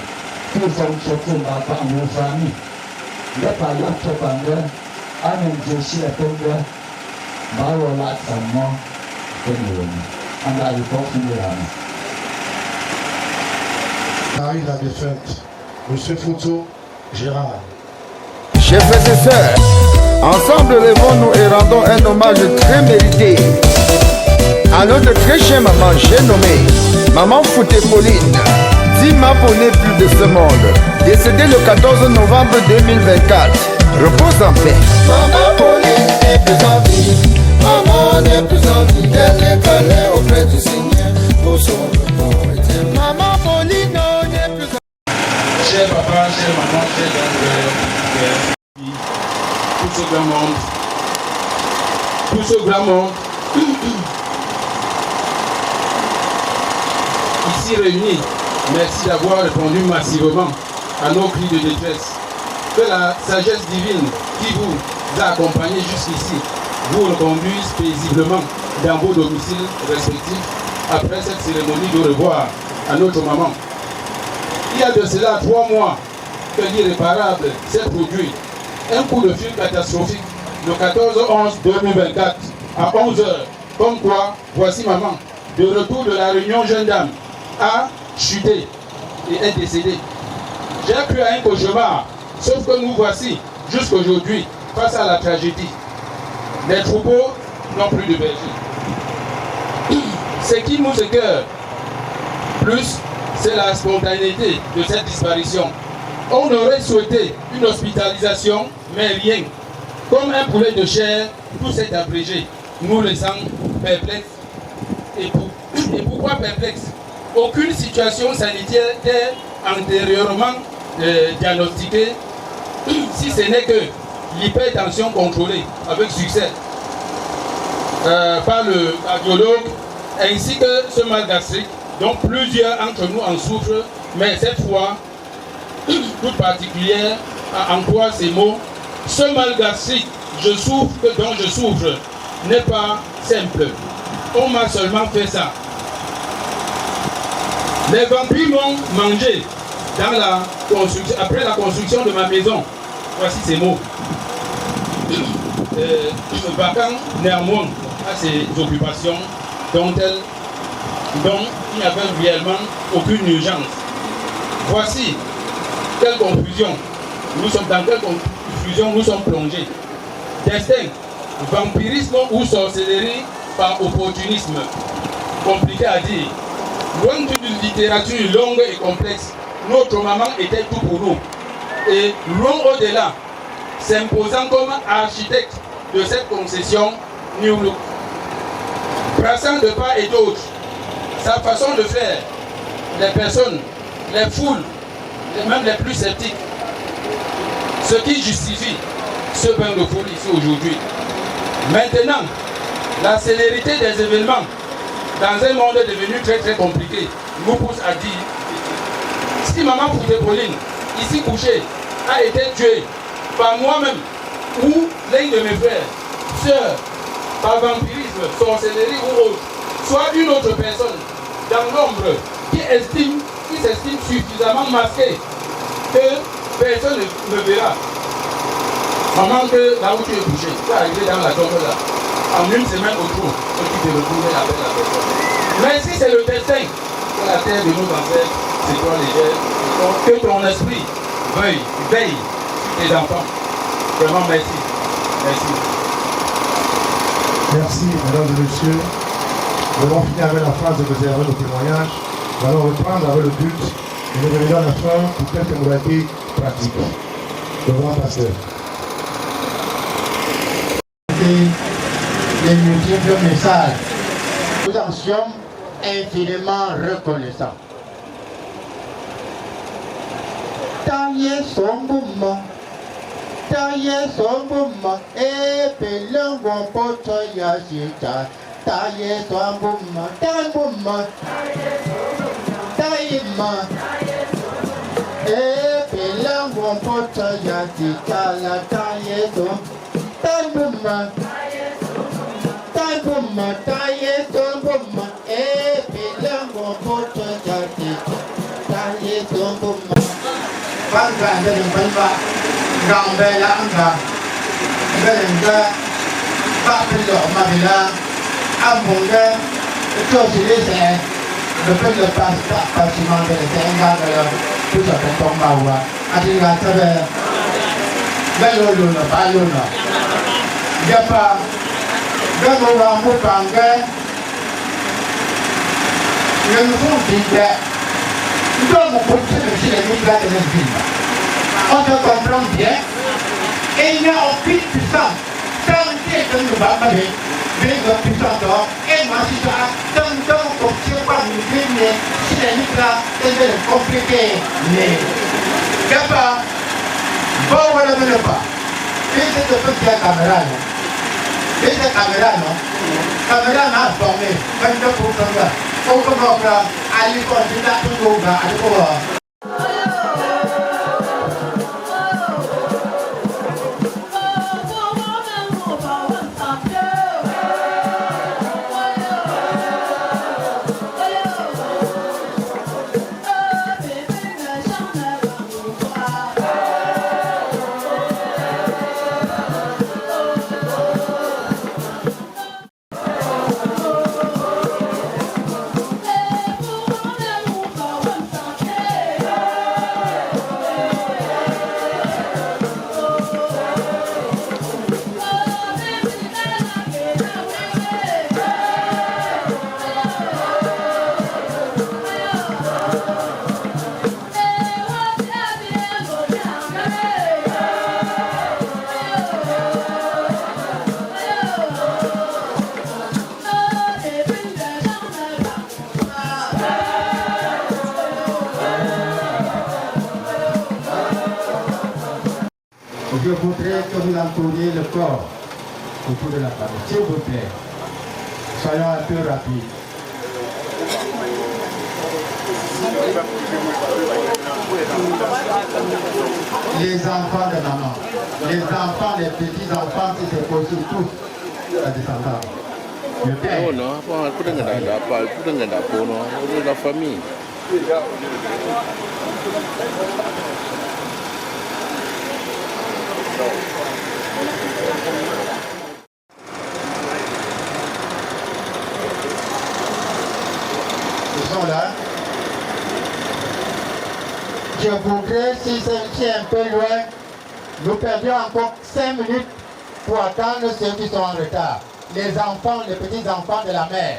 Tout son château n'a pas de famille. Il n'y a pas de famille. Amen, je suis la tombe. Marola, ça m'a fait. On a eu pour finir la Marie la défaite. Monsieur Fouto, Gérard. Chers frères et sœurs, ensemble levons-nous et rendons un hommage très mérité à notre très chère maman, j'ai nommé Maman Fouté Pauline, dit m'abonner plus de ce monde, décédée le 14 novembre 2024. Repose en paix. Maman Pauline n'est plus en vie, maman n'est plus en vie, elle est collée auprès du Seigneur pour son repos éternel. Maman Pauline n'est plus en vie. Cher papa, chère maman, chers grand-père, tout ce grand monde, tout ce grand monde, ici réunis, merci d'avoir répondu massivement à nos cris de détresse. Que la sagesse divine qui vous a accompagné jusqu'ici vous reconduise paisiblement dans vos domiciles respectifs après cette cérémonie de revoir à notre maman. Il y a de cela 3 mois que l'irréparable s'est produit. Un coup de fil catastrophique le 14-11-2024 à 11h. Comme quoi, voici maman, de retour de la réunion jeune dame, a chuté et est décédée. J'ai cru à un cauchemar, sauf que nous voici jusqu'aujourd'hui face à la tragédie. Les troupeaux n'ont plus de berger. Ce qui nous écoeure plus, c'est la spontanéité de cette disparition. On aurait souhaité une hospitalisation, mais rien. Comme un poulet de chair, tout s'est abrégé, nous laissant perplexes. Et pourquoi perplexes? Aucune situation sanitaire n'était antérieurement diagnostiquée, si ce n'est que l'hypertension contrôlée avec succès par le cardiologue, ainsi que ce mal gastrique, dont plusieurs entre nous en souffrent, mais cette fois, toute particulière, emploie ces mots. Ce mal gastrique dont je souffre n'est pas simple. On m'a seulement fait ça. Les vampires m'ont mangé après la construction de ma maison. Voici ces mots. Vacant néanmoins à ses occupations dont il n'y avait réellement aucune urgence. Voici quelle confusion. Dans quelle confusion nous sommes plongés. Destin, vampirisme ou sorcellerie par opportunisme. Compliqué à dire. Loin d'une littérature longue et complexe, notre maman était tout pour nous. Et loin au-delà, s'imposant comme architecte de cette concession New Look. Brassant de part et d'autre, sa façon de faire, les personnes, les foules, même les plus sceptiques, ce qui justifie ce bain de foule ici aujourd'hui. Maintenant, la célérité des événements dans un monde devenu très très compliqué nous pousse à dire si maman Fouté Pauline, ici couchée, a été tuée par moi-même ou l'un de mes frères, sœurs, par vampirisme, sorcellerie ou autre, soit une autre personne dans l'ombre qui s'estime suffisamment masquée que personne ne me verra. Maman, que là où tu es couché, tu es arrivé dans la tombe là. En une semaine au trou, ce qui te retrouve avec la personne. Mais si c'est le destin que la terre de nos ancêtres, c'est toi légère, que ton esprit veille sur tes enfants. Vraiment, merci. Merci. Merci, mesdames et messieurs. Nous avons fini avec la phase de réserver nos témoignages. Nous allons reprendre avec le but et nous revenons à la fin pour quelques modalités pratiques. Le grand pasteur. Les multiples messages. Nous en sommes infiniment reconnaissants. Taillez son mouvement. Taillez son mouvement. Et puis le bon pote yachita. Taillez son mouvement. Taillez son mouvement. Taillez son mouvement. Et puis le bon pote yachita. Taillez son mouvement. Taillez son mouvement. Taillez son mouvement. Et puis le bon pote yachita. Taillez son mouvement. Bangga dengan bangga, gambela angga, belengga, bakpilo mabila, ambungga, itu sini saya, lepas pasiman dari saya enggak pusat tentang bawa, ada nggak sabe, beluluna, baluna, japa, gamurambu bangga, yang pun tidak. Nous avons continué les migrants de notre ville. On se comprend bien. Et il n'y a aucune puissance. Tant que nous va parler, mais la puissance et moi, si ça, tant qu'on continue par nous venir, si les migrants, c'est compliqué. Mais, il n'y a pas. Bon, voilà, mais pas. Et c'est de faire la caméra, non? Et la caméra, non? La caméra m'a formé, 22%. Ông cóบอกlà ai liên quan đến đại trung gồm là ai có bảo Je voudrais que vous entouriez le corps autour de la table. S'il vous plaît, soyons un peu rapides. Les enfants de maman, les enfants, les petits-enfants, si c'est possible, tous la descendance. Le père. Oh non, aku dengar tak apa, no, la famille. Ils sont là. Je voudrais, si c'est un peu loin, nous perdions encore 5 minutes pour attendre ceux qui sont en retard. Les enfants, les petits-enfants de la mère.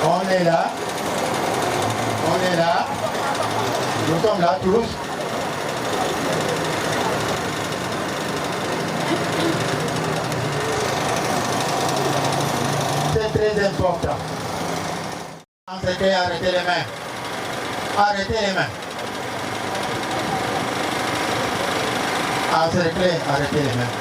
On est là. On est là. Nous sommes là tous. C'est très important. Arrêtez les mains. Arrêtez les mains. Arrêtez les mains.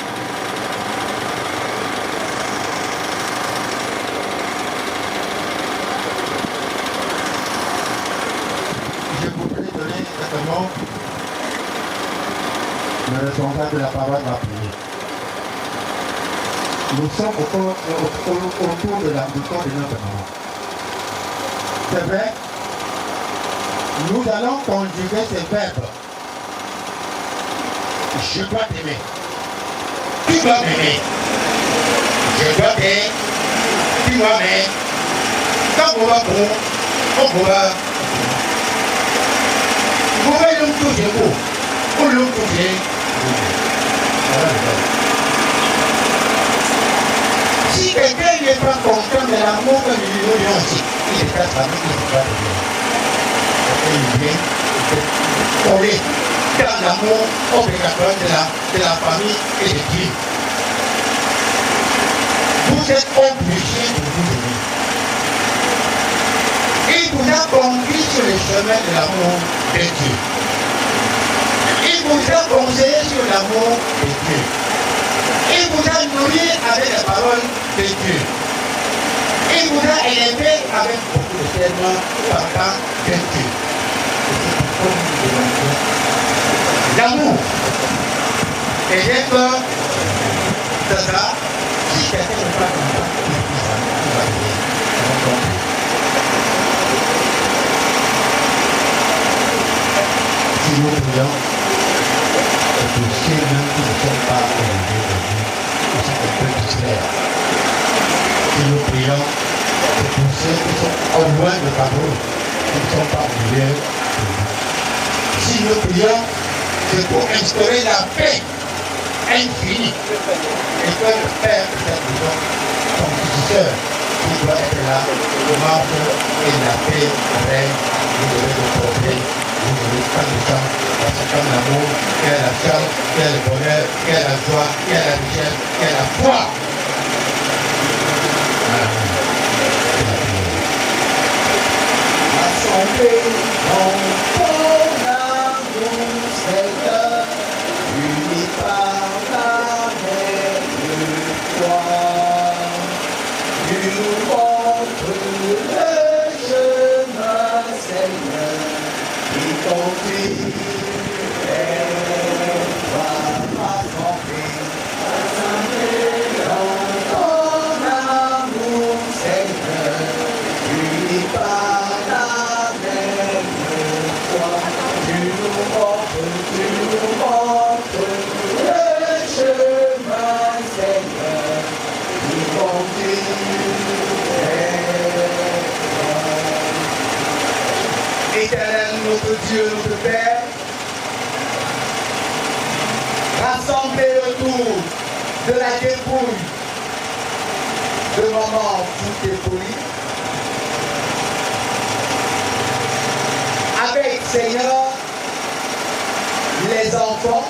Je voudrais donner exactement le responsable de la parole va prier. Nous sommes autour de la victoire de notre maman. C'est vrai, nous allons conjuguer ces verbes. Je dois t'aimer. Tu dois m'aimer. Je dois bien, puis moi-même, quand on va bon, on va. Vous voyez l'homme toucher beau, ou l'homme toucher. Si quelqu'un n'est pas content de l'amour que nous lui donnons aussi, il n'est pas famille, il n'est pas bien. Il vient coller dans l'amour obligatoire de la famille et de Dieu. Vous êtes obligés de vous aimer. Il vous a conduit sur le chemin de l'amour de Dieu. Il vous a conseillé sur l'amour de Dieu. Il vous a nourri avec la parole de Dieu. Il vous a élevé avec beaucoup de serments partant de Dieu. L'amour. Et j'ai peur de ça. Si quelqu'un n'est pas content, il va dire. Si nous prions, et que ceux même qui ne sont pas élevés de Dieu, ils sont un peu distraits. Si nous prions, et que ceux qui sont au loin de Cameroun, qui ne sont pas oubliés de Dieu. Si nous prions, c'est pour instaurer la paix infinie. Et que le Père de cette maison, son visiteur, qui doit être là, marche et la paix règne, vous aurez des problèmes. Vous n'avez pas de temps, parce que comme l'amour, il y a la chance, il y a le bonheur, il y a la joie, il y a la richesse, il y a la foi. Assemblés dans ton amour, Seigneur, unis par la même foi, tu nous montres le chemin, Seigneur. Conduit et va rassembler dans ton amour, Seigneur, unis par la même foi. Tu nous montres le chemin, Seigneur, qui conduit. Éternel, notre Dieu, notre Père, rassemblés autour de la dépouille de maman tout dépouille, avec Seigneur, les enfants,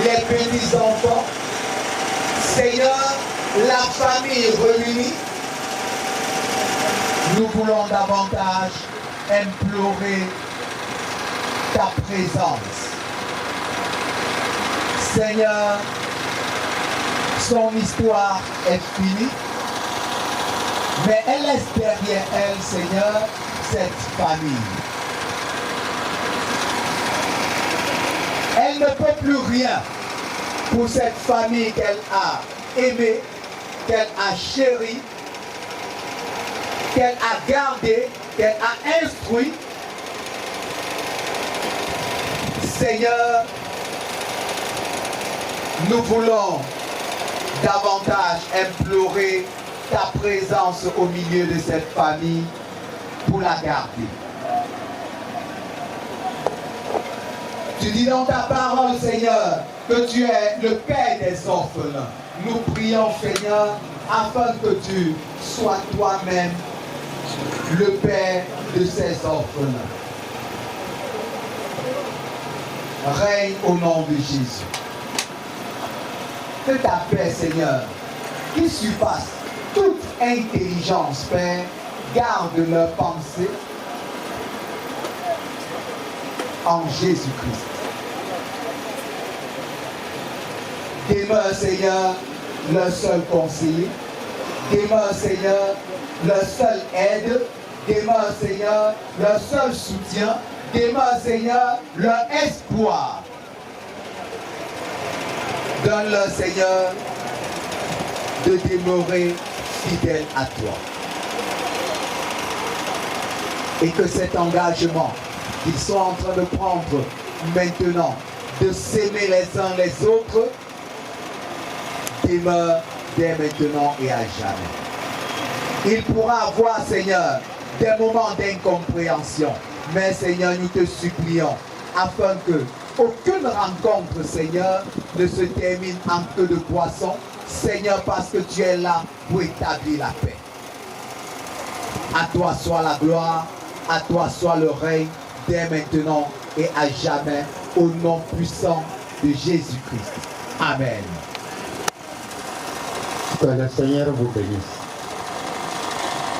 les petits-enfants, Seigneur, la famille réunie, nous voulons davantage implorer ta présence. Seigneur, son histoire est finie, mais elle laisse derrière elle, Seigneur, cette famille. Elle ne peut plus rien pour cette famille qu'elle a aimée, qu'elle a chérie, qu'elle a gardée, qu'elle a instruit. Seigneur, nous voulons davantage implorer ta présence au milieu de cette famille pour la garder. Tu dis dans ta parole, Seigneur, que tu es le Père des orphelins. Nous prions, Seigneur, afin que tu sois toi-même le Père de ces orphelins. Règne au nom de Jésus. Que ta paix, Seigneur, qui surpasse toute intelligence, Père, garde leurs pensées en Jésus-Christ. Demeure, Seigneur, le seul conseiller. Demeure, Seigneur, le seul aide. Demeure, Seigneur, le seul soutien. Demeure, Seigneur, leur espoir. Donne-leur, Seigneur, de demeurer fidèle à toi. Et que cet engagement qu'ils sont en train de prendre maintenant, de s'aimer les uns les autres, demeure dès maintenant et à jamais. Il pourra avoir, Seigneur, des moments d'incompréhension. Mais Seigneur, nous te supplions, afin que aucune rencontre, Seigneur, ne se termine en queue de poisson. Seigneur, parce que tu es là pour établir la paix. À toi soit la gloire, à toi soit le règne, dès maintenant et à jamais, au nom puissant de Jésus-Christ. Amen. Que le Seigneur vous bénisse.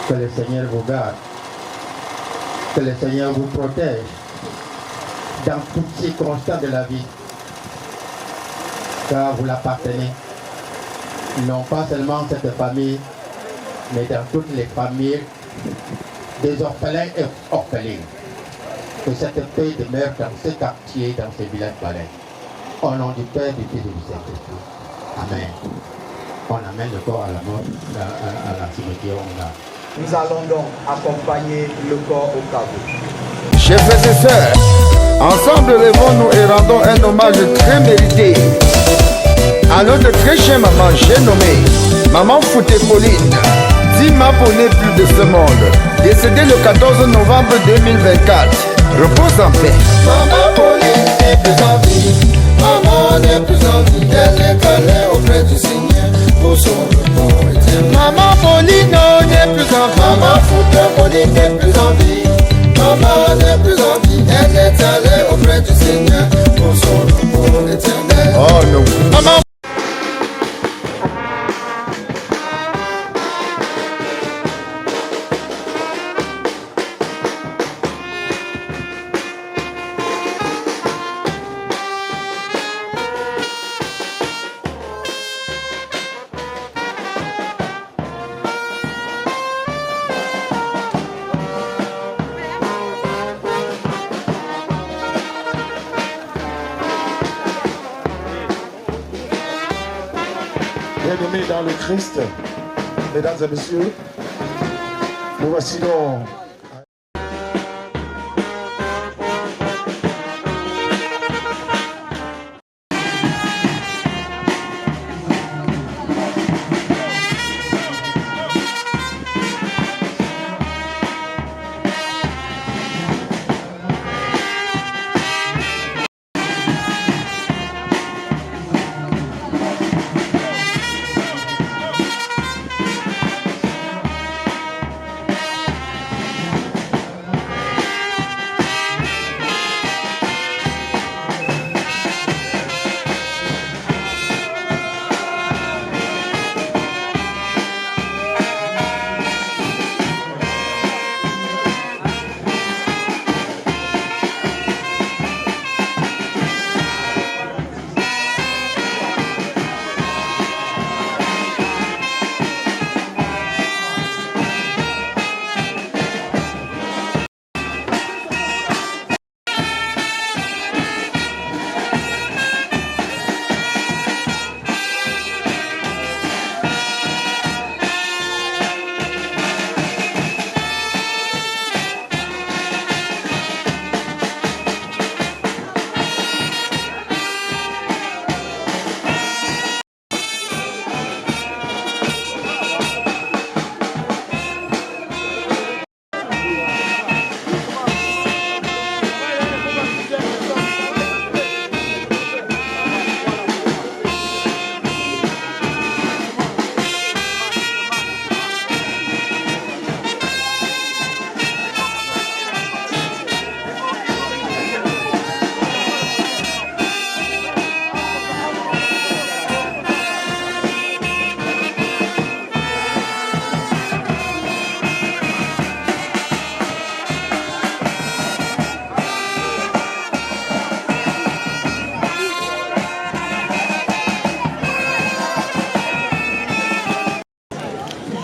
Que le Seigneur vous garde. Que le Seigneur vous protège dans toutes circonstances de la vie. Car vous l'appartenez. Non pas seulement cette famille, mais dans toutes les familles des orphelins et orphelines. Que cette paix demeure dans ce quartier, dans ce village palais. Au nom du Père, du Fils et du Saint-Esprit. Amen. On amène le corps à la mort, à la cimetière. Nous allons donc accompagner le corps au caveau. Chers frères et sœurs, ensemble levons-nous et rendons un hommage très mérité à notre très chère maman, j'ai nommé Maman Fouté Pauline, dit Mapo n'est plus de ce monde, décédée le 14 novembre 2024. Repose en paix. Maman Pauline n'est plus en vie, maman n'est plus en vie, elle est calée auprès du Seigneur pour son repos éternel. Maman Pauline n'est plus en vie, maman Fouté Pauline n'est plus en vie, maman n'est plus en vie, elle est allée auprès du Seigneur pour son repos éternel. Oh non. Maman Bien-aimés dans le Christ, mesdames et messieurs, nous voici donc.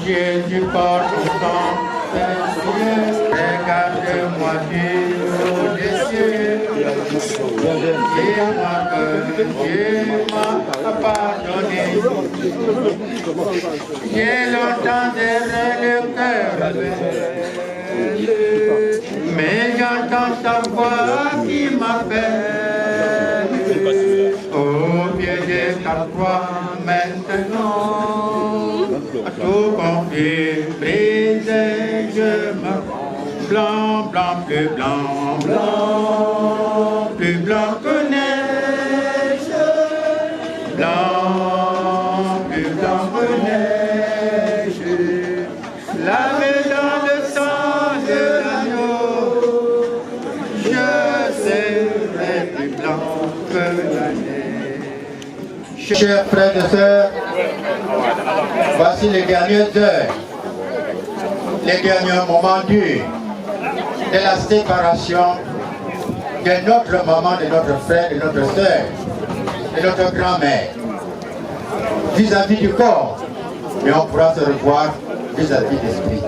Jésus pardon, regarde-moi du haut des cieux. Dis-moi que Dieu m'a pardonné. J'ai longtemps erré le cœur, mais j'entends ta voix qui m'appelle. Au pied de ta croix maintenant. tout confus, brisé, je me rends blanc, blanc, plus blanc, blanc, plus blanc que neige, blanc, plus blanc que neige, lavé dans le sang de l'agneau, je serai plus blanc que la neige. Chers frères et sœurs, voici les dernières heures, les derniers moments durs de la séparation de notre maman, de notre frère, de notre sœur, de notre grand-mère, vis-à-vis du corps, mais on pourra se revoir vis-à-vis de l'esprit.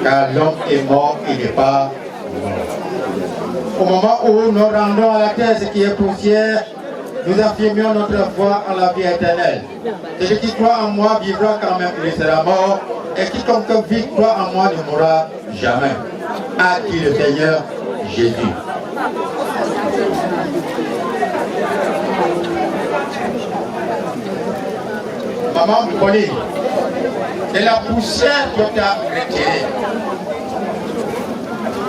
Car l'homme est mort, il n'est pas mort. Au moment où nous rendons à la terre ce qui est poussière, nous affirmions notre foi en la vie éternelle. Celui qui croit en moi vivra quand même, il sera mort, et quiconque vit, croit en moi ne mourra jamais. A dit le Seigneur Jésus. Maman Pauline, de la poussière que tu as retirée.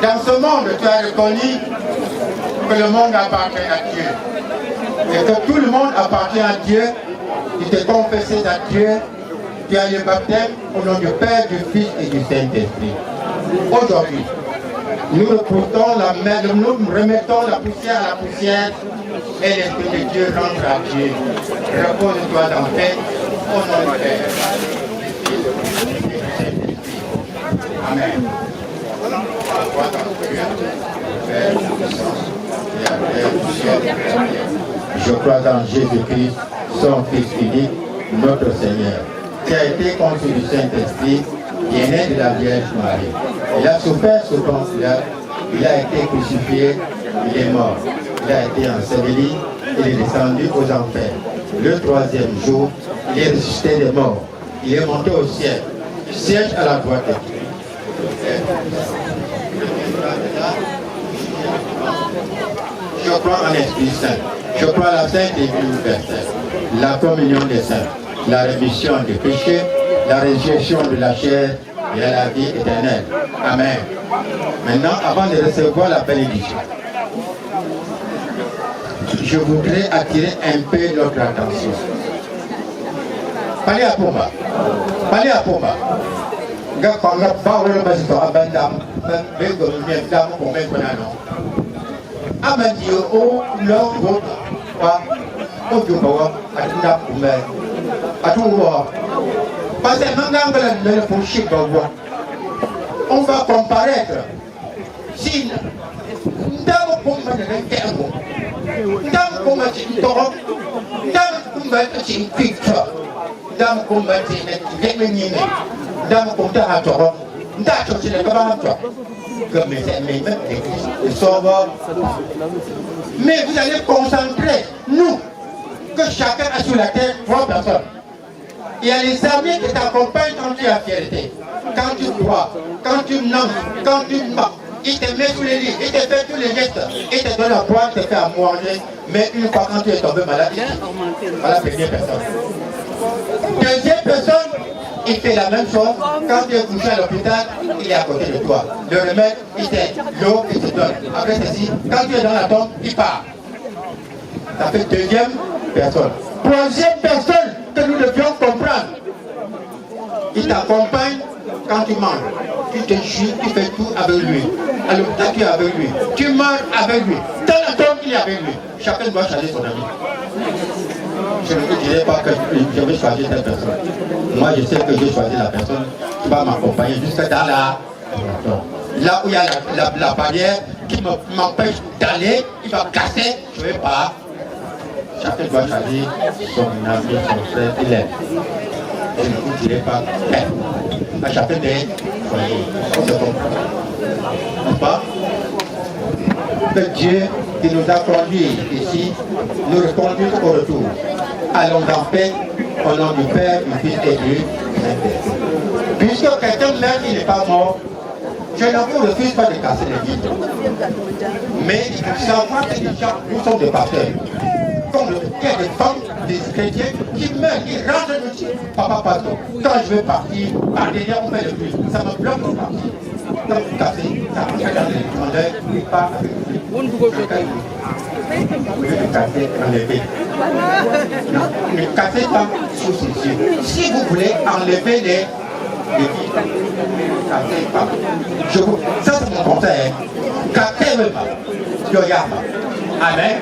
Dans ce monde, tu as reconnu que le monde appartient à Dieu. Et que tout le monde appartient à Dieu. Tu t'es confessé à Dieu. Tu as le baptême au nom du Père, du Fils et du Saint-Esprit. Aujourd'hui, nous remettons la poussière à la poussière et l'Esprit de Dieu rentre à Dieu. Repose-toi dans paix au nom du Père. Amen. Je crois en Jésus-Christ, son Fils unique, notre Seigneur, qui a été conçu du Saint-Esprit, qui est né de la Vierge Marie. Il a souffert sous Ponce-Pilate, il a été crucifié, il est mort. Il a été enseveli, il est descendu aux enfers. Le troisième jour, il est ressuscité des morts. Il est monté au ciel, il siège à la droite de Dieu. Je crois en l'Esprit Saint. Je crois à la Sainte Église universelle, la communion des saints, la rémission des péchés, la résurrection de la chair et à la vie éternelle. Amen. Maintenant, avant de recevoir la bénédiction, je voudrais attirer un peu notre attention. Parlez à Pumba. Parlez à Pumba. Amandio o lo go wa o ju ko atunda kumbe atuwo parce que mangangala ne pour chic on va comparaître si ndamo kumba de kengo ndamo kumba ci toro ndamo kumba ci kwikka ndamo kumba ci ne ni ndamo kumba ha toro ndacho ci ne ka ba to mais vous allez concentrer, nous, que chacun a sur la terre 3 personnes. Il y a les amis qui t'accompagnent quand tu as fierté, quand tu crois, quand tu nommes, quand tu marques. Il te met sous les lits, il te fait tous les gestes, il te donne à boire, il te fait à manger, mais une fois quand tu es tombé malade, voilà la première personne. Deuxième personne, il fait la même chose. Quand tu es couché à l'hôpital, il est à côté de toi. Le remède, il t'aide. L'eau, il te donne. Après ceci, quand tu es dans la tombe, il part. Ça fait deuxième personne. Troisième personne que nous devions comprendre. Il t'accompagne quand tu manges. Tu te joues, tu fais tout avec lui. À l'hôpital, tu es avec lui. Tu manges avec lui. Dans la tombe, il est avec lui. Chacun doit choisir son ami. Je ne te dirai pas que je vais choisir cette personne. Moi, je sais que je vais choisir la personne qui va m'accompagner jusqu'à dans là où il y a la barrière qui m'empêche d'aller, il va casser, je ne vais pas. Chacun doit choisir son ami, son frère, il aime. Je ne vous dirai pas, mais à chacun des foyers, on se comprend. N'est-ce pas? Que Dieu qui nous a conduits ici nous reconduise au retour. Allons en paix au nom du Père, du Fils et du Saint-Esprit. Puisque quelqu'un meurt, il n'est pas mort, je ne vous refuse pas de casser les vides. Mais il faut savoir que les gens, nous sommes des pasteurs. comme le cœur des femmes, des chrétiens qui meurent, qui rentrent et me disent papa, pardon, quand je veux partir, par derrière on fait le bruit, ça me bloque de partir. Quand vous cassez, ça rentre dans l'étrangère, il part avec le bruit. Vous le cassez, enlevez. Non, ne cassez pas sous ses yeux. Si vous voulez enlever les filles, cassez pas. Ça c'est mon conseil. Cassez pas. Yoyama. Amen.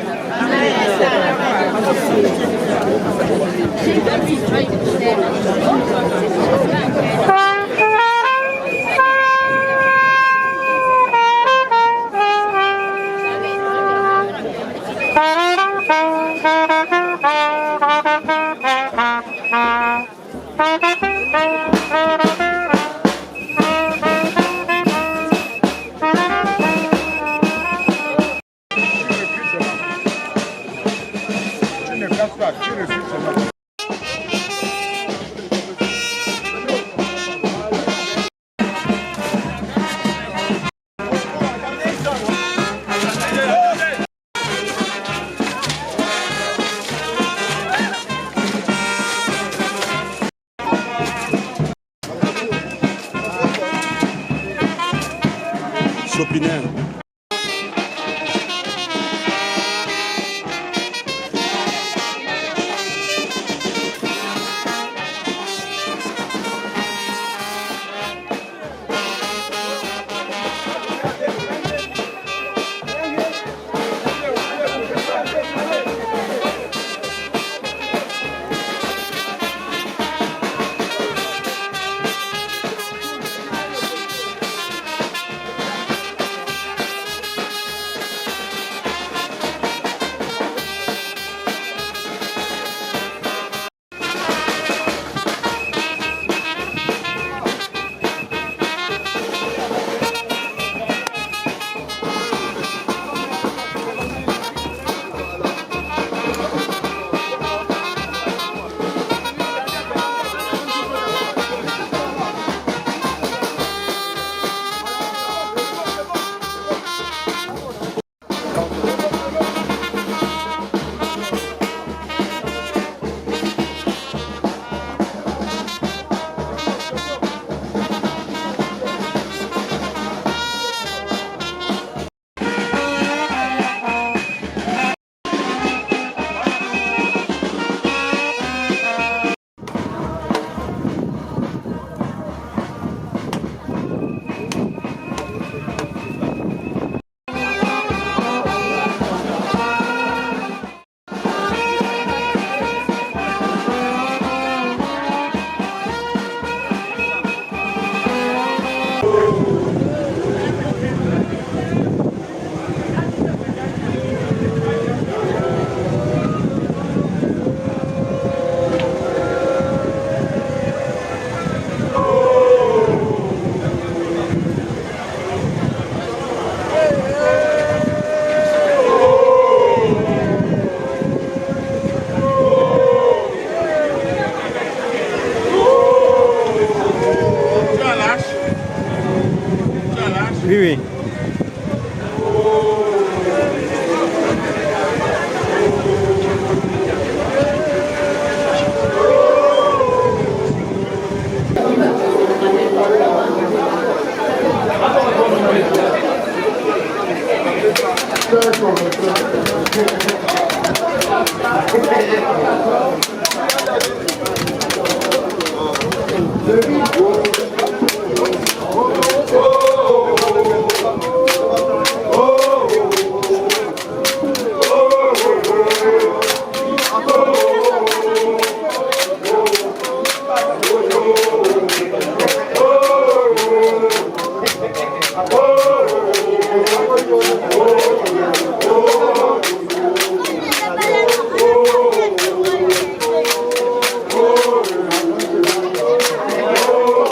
Chopinel. Oui, oui. Oh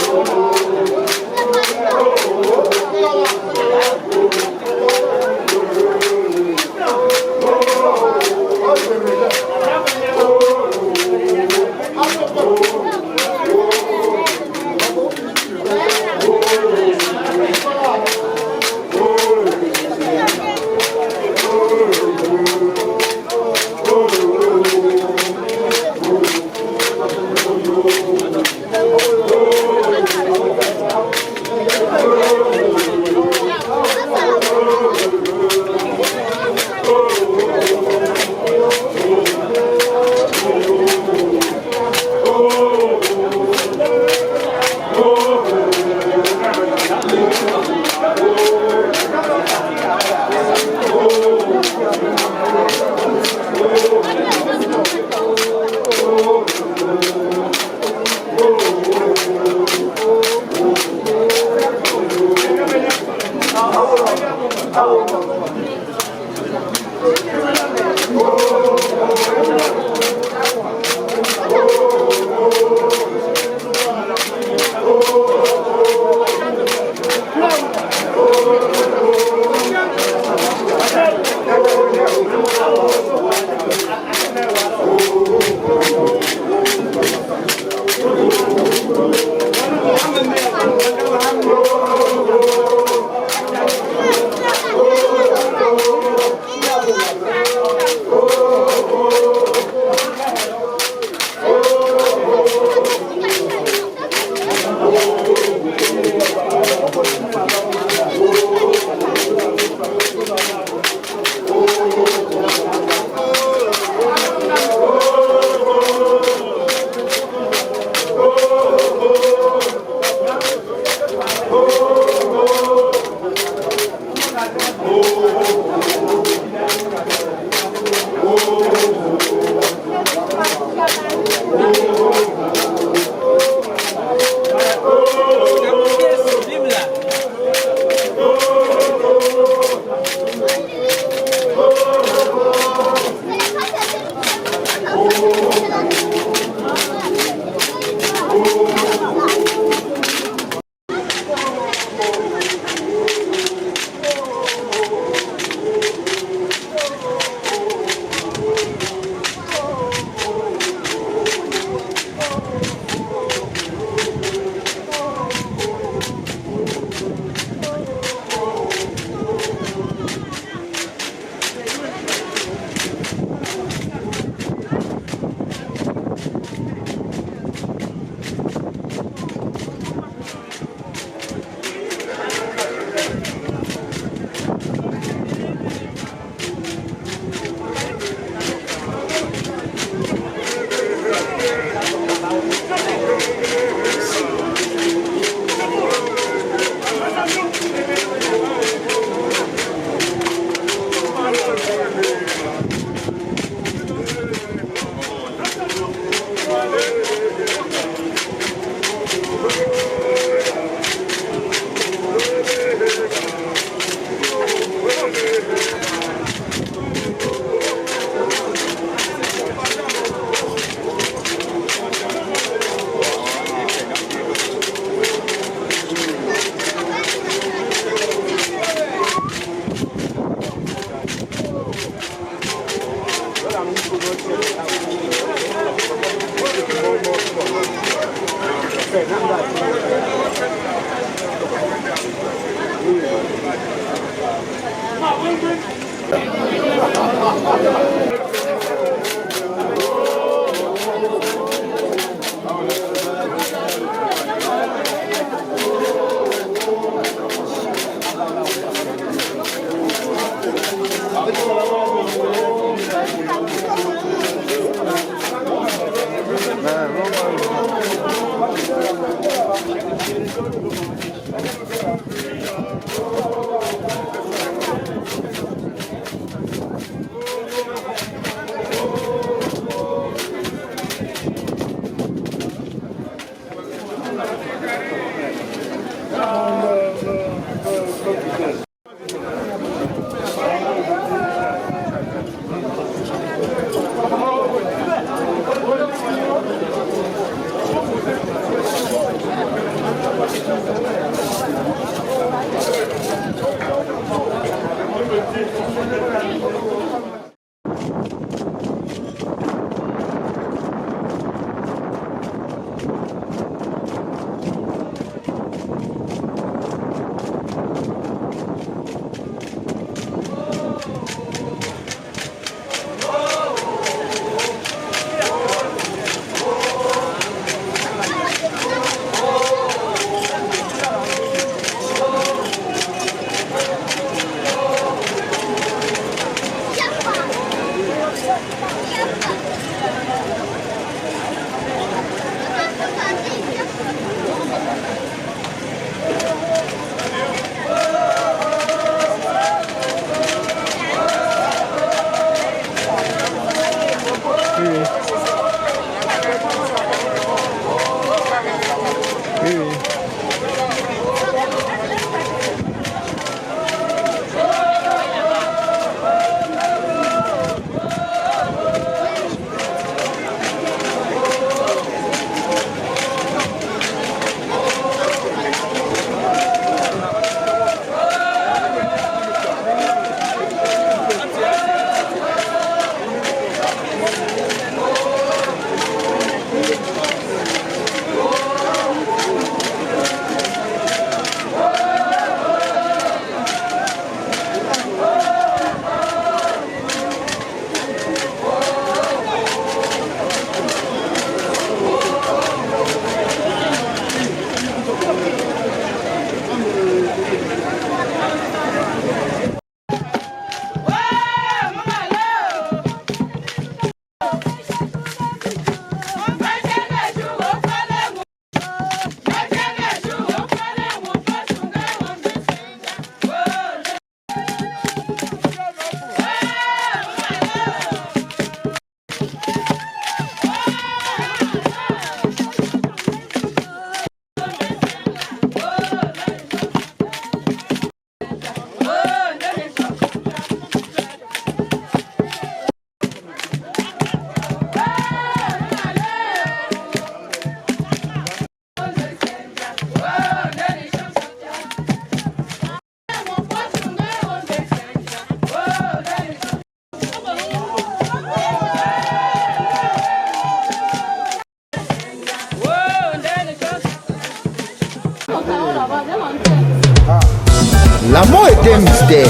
L'amour est un mystère.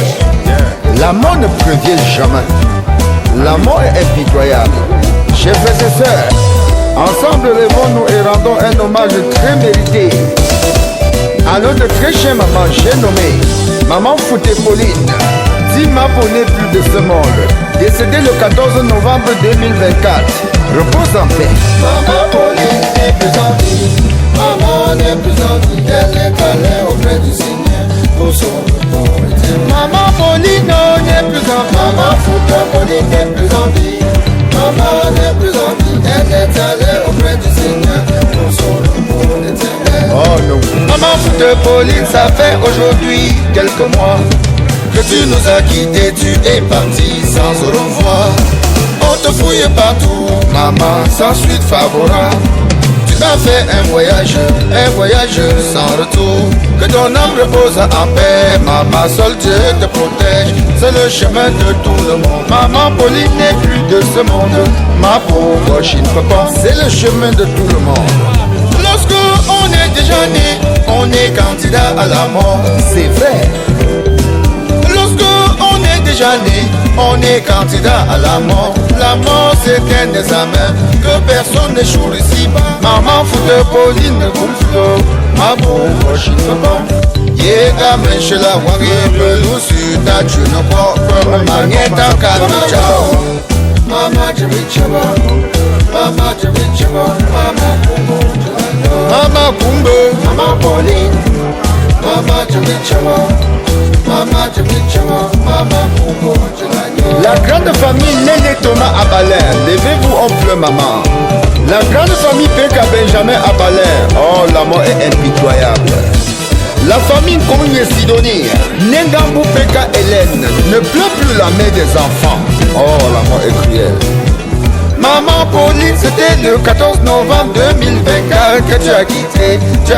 L'amour ne prévient jamais. L'amour est impitoyable. Chers frères et sœurs, ensemble levons-nous et rendons un hommage très mérité à notre très chère maman, j'ai nommé Maman Fouté Pauline, dit Mapo n'est plus de ce monde, décédée le 14 novembre 2024. Repose en paix. Maman Pauline n'est plus en vie, maman n'est plus en vie, elle est allée auprès du Seigneur pour son repos éternel. Maman Pauline n'est plus en vie, maman Fouté Pauline n'est plus en vie, maman n'est plus en vie, elle est allée auprès du Seigneur pour son repos éternel. Oh non. Maman Fouté Pauline, ça fait aujourd'hui quelques mois que tu nous as quittés, tu es parti sans au revoir. On te fouille partout, maman, sans suite favorable. Tu as fait un voyage sans retour. Que ton âme repose en paix, maman, seul Dieu te protège. C'est le chemin de tout le monde. Maman Pauline n'est plus de ce monde. Ma pauvre chine papa, c'est le chemin de tout le monde. Lorsque on est déjà né, on est candidat à la mort. C'est vrai. Lorsque on est déjà né, on est candidat à la mort. La mort c'est un examen que personne n'échoue ici. Maman Fouté Pauline Goulflo, ma pauvre chine papa. Yega menshela wangi pelusi ta chuno pop mangeta kabicha. Mama Jamichaba, Mama Jamichaba, Mama Kumbo, Mama Pauline, Mama Jamichaba, Mama Jamichaba, Mama Kumbo. La grande famille Néné Thomas Abalin, levez-vous, on pleure maman. La grande famille Peka Benjamin Abalin, oh la mort est impitoyable. La famille Kogne Sidonie, Nengambu Peka Hélène, ne pleure plus la mère des enfants. Oh la mort est cruelle. Maman Pauline, c'était le 14 novembre 2024 que tu as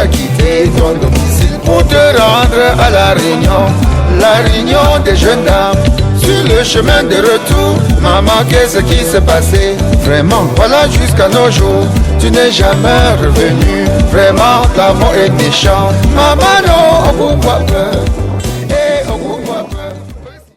quitté ton domicile pour te rendre à la réunion des jeunes dames. Sur le chemin de retour, maman, qu'est-ce qui s'est passé? Vraiment, voilà jusqu'à nos jours, tu n'es jamais revenu. Vraiment, l'amour est méchant. Maman, non, pourquoi peur?